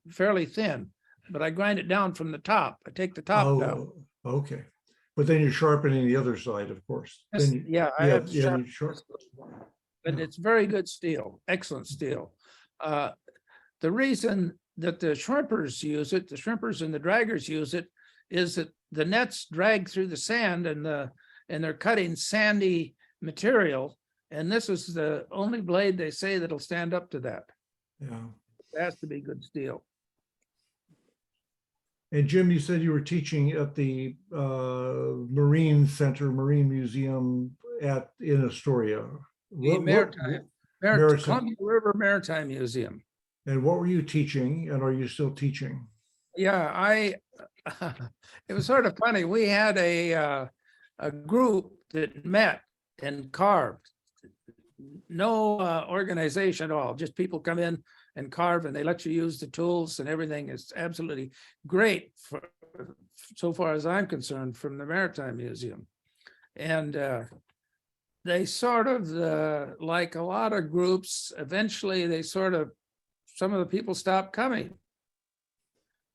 fairly thin, but I grind it down from the top. I take the top down. Oh, okay. But then you're sharpening the other side, of course. Yes, Then yeah, I have to you sharpen sharp- but it's very good steel, excellent steel. The reason that the shrimpers use it, the shrimpers and the draggers use it, is that the nets drag through the sand and they're cutting sandy material. And this is the only blade they say that'll stand up to that. Yeah. It has to be good steel. And Jim, you said you were teaching at the Marine Center, Marine Museum in Astoria. The Maritime, Maritime. Columbia River Maritime Museum. And what were you teaching, and are you still teaching? Yeah, it was sort of funny. We had a group that met and carved. No organization at all, just people come in and carve, and they let you use the tools and everything. Is absolutely great for, so far as I'm concerned, from the Maritime Museum. And they sort of, like a lot of groups, eventually some of the people stopped coming.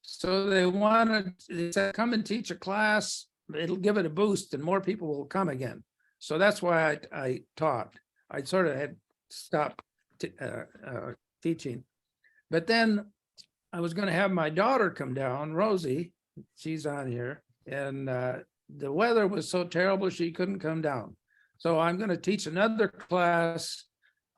So they said, come and teach a class, it'll give it a boost and more people will come again. So that's why I taught. I sort of had stopped teaching. But then I was going to have my daughter come down, Rosie, she's on here, and the weather was so terrible she couldn't come down. So I'm going to teach another class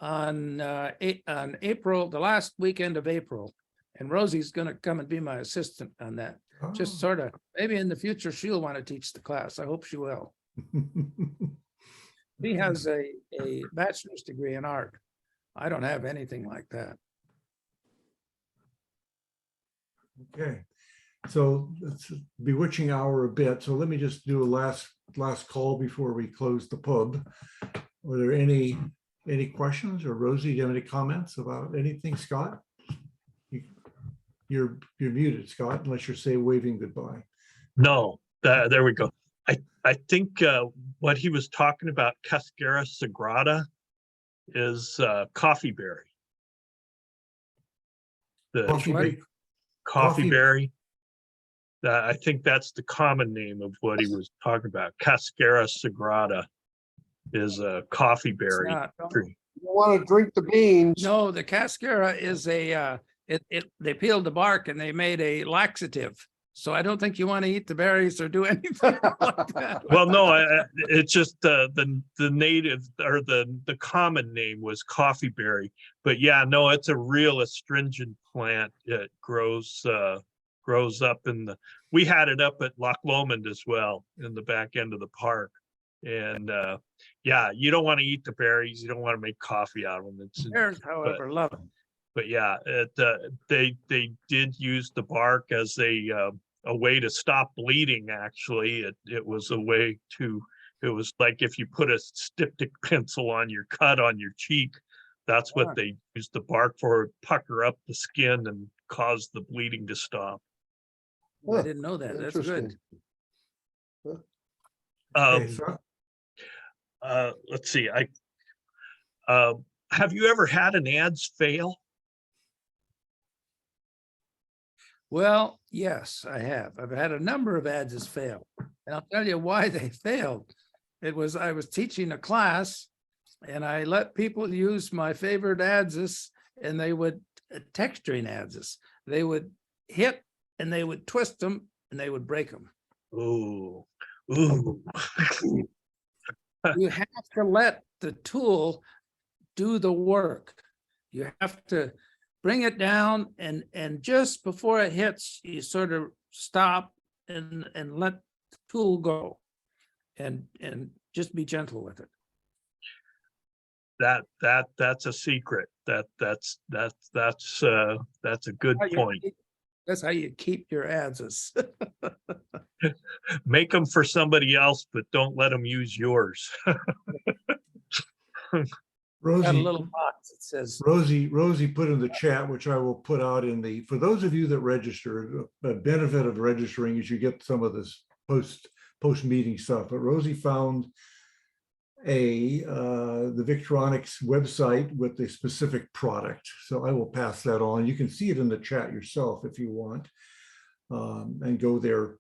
on April, the last weekend of April. And Rosie's going to come and be my assistant on that. Just Oh. sort of, maybe in the future, she'll want to teach the class. I hope she will. She has a bachelor's degree in art. I don't have anything like that. Okay, so it's a bewitching hour a bit. So let me just do a last call before we close the pub. Are there any questions, or Rosie, do you have any comments about anything? Scott? You're muted, Scott, unless you're waving goodbye. No, there we go. I think what he was talking about, Cascara sagrada, is coffee berry. The Coffee, coffee coffee- berry. I think that's the common name of what he was talking about. Cascara sagrada is a coffee It's berry not- tree. You want to drink the beans. No, the cascara is they peeled the bark and they made a laxative. So I don't think you want to eat the berries or do anything like that. Well, no, it's just the native or the common name was coffee berry. But yeah, no, it's a real astringent plant. It grows grows up we had it up at Loch Lomond as well, in the back end of the park. And yeah, you don't want to eat the berries. You don't want to make coffee out of them. Bears, however, love it. But yeah, they did use the bark as a way to stop bleeding. Actually, it was a way to. It was like if you put a styptic pencil on your cut on your cheek, that's what they used the bark for, pucker up the skin and cause the bleeding to stop. I didn't know that. That's good. Interesting. Okay, Let's see. Have you ever had an ads fail? Well, yes, I have. I've had a number of ads fail. And I'll tell you why they failed. I was teaching a class and I let people use my favorite Adze, and they would texturing Adze. They would hit and they would twist them and they would break them. Ooh. You have to let the tool do the work. You have to bring it down and just before it hits, you sort of stop and let the tool go and just be gentle with it. That's a secret. That's a good point. That's how you keep your Adze. Make them for somebody else, but don't let them use yours. Got a Rosie, little box that says, Rosie put in the chat, which I will put out for those of you that register, the benefit of registering is you get some of this post meeting stuff. But Rosie found the Victronics website with the specific product. So I will pass that on. You can see it in the chat yourself if you want, and go there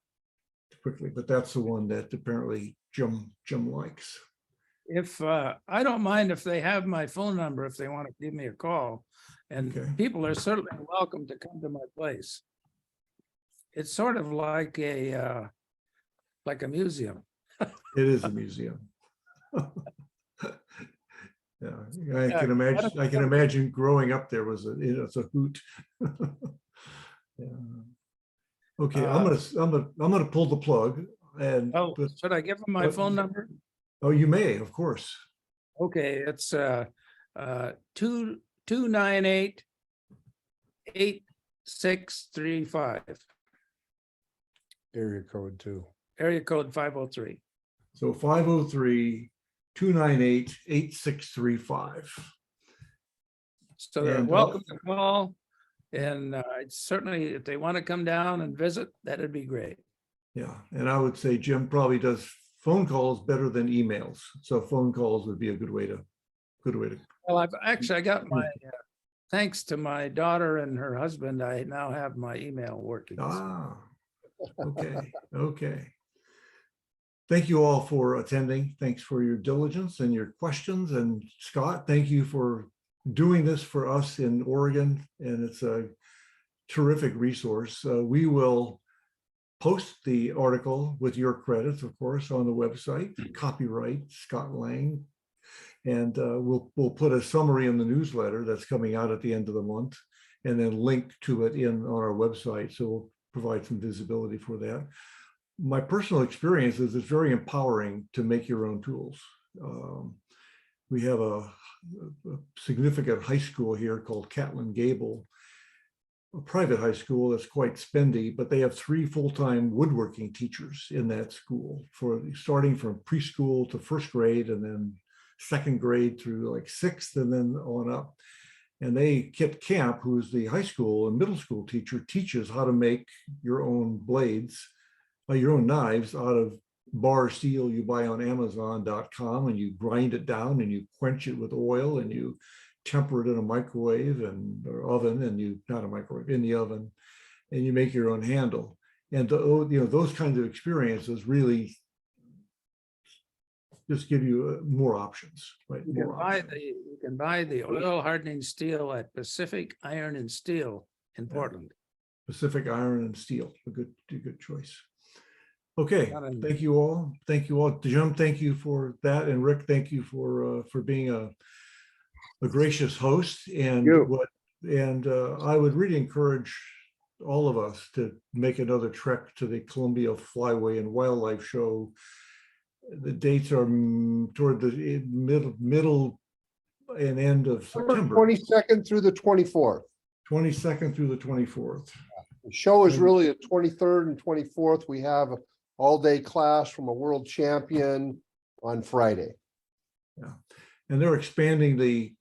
quickly. But that's the one that apparently Jim likes. if I don't mind if they have my phone number, if they want to give me a call, and Okay. people are certainly welcome to come to my place. It's sort of like a museum. It is a museum. Yeah, I can imagine growing up there was it's a hoot. Yeah. Okay, I'm gonna pull the plug and Oh, should I give them my phone number? oh, you may, of course. Okay, it's 298-8635, Area code 2. area code 503. So 503-298-8635. So they're And, welcome to call. And certainly if they want to come down and visit, that'd be great. Yeah, and I would say Jim probably does phone calls better than emails. So phone calls would be a good way to. Well, I got my, thanks to my daughter and her husband, I now have my email working. Ah, okay. Thank you all for attending. Thanks for your diligence and your questions. And Scott, thank you for doing this for us in Oregon. And it's a terrific resource. We will post the article with your credits, of course, on the website, copyright Scott Lang. And we'll put a summary in the newsletter that's coming out at the end of the month, and then link to it on our website. So we'll provide some visibility for that. My personal experience is it's very empowering to make your own tools. We have a significant high school here called Catlin Gable, a private high school that's quite spendy, but they have 3 full-time woodworking teachers in that school, starting from preschool to 1st grade, and then 2nd grade through like 6th, and then on up. And Kit Camp, who's the high school and middle school teacher, teaches how to make your own blades, your own knives out of bar steel you buy on Amazon.com, and you grind it down and you quench it with oil and you temper it in a microwave or oven, and not a microwave, in the oven, and you make your own handle. And those kinds of experiences really just give you more options, right? You can buy the oil hardening steel at Pacific Iron and Steel in Portland. Pacific Iron and Steel, a good choice. Okay, Not in- thank you all. Jim, thank you for that, and Rick, thank you for being a gracious host. And You. I would really encourage all of us to make another trek to the Columbia Flyway and Wildlife Show. The dates are toward the middle and end of September, 22nd through the 24th. 22nd through the 24th. The show is really the 23rd and 24th. We have an all-day class from a world champion on Friday. And they're expanding the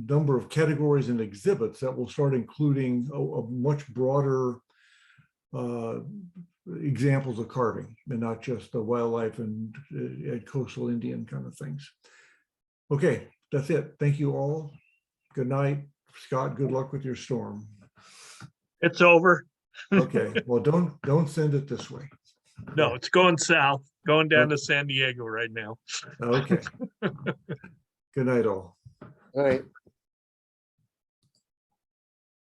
number of categories and exhibits that will start including a much broader examples of carving, and not just the wildlife and coastal Indian kind of things. Okay, that's it. Thank you all. Good night. Scott, good luck with your storm. It's over. Okay, well, don't send it this way. No, it's going south, going down to San Diego right now. Okay. Good night, all. All right.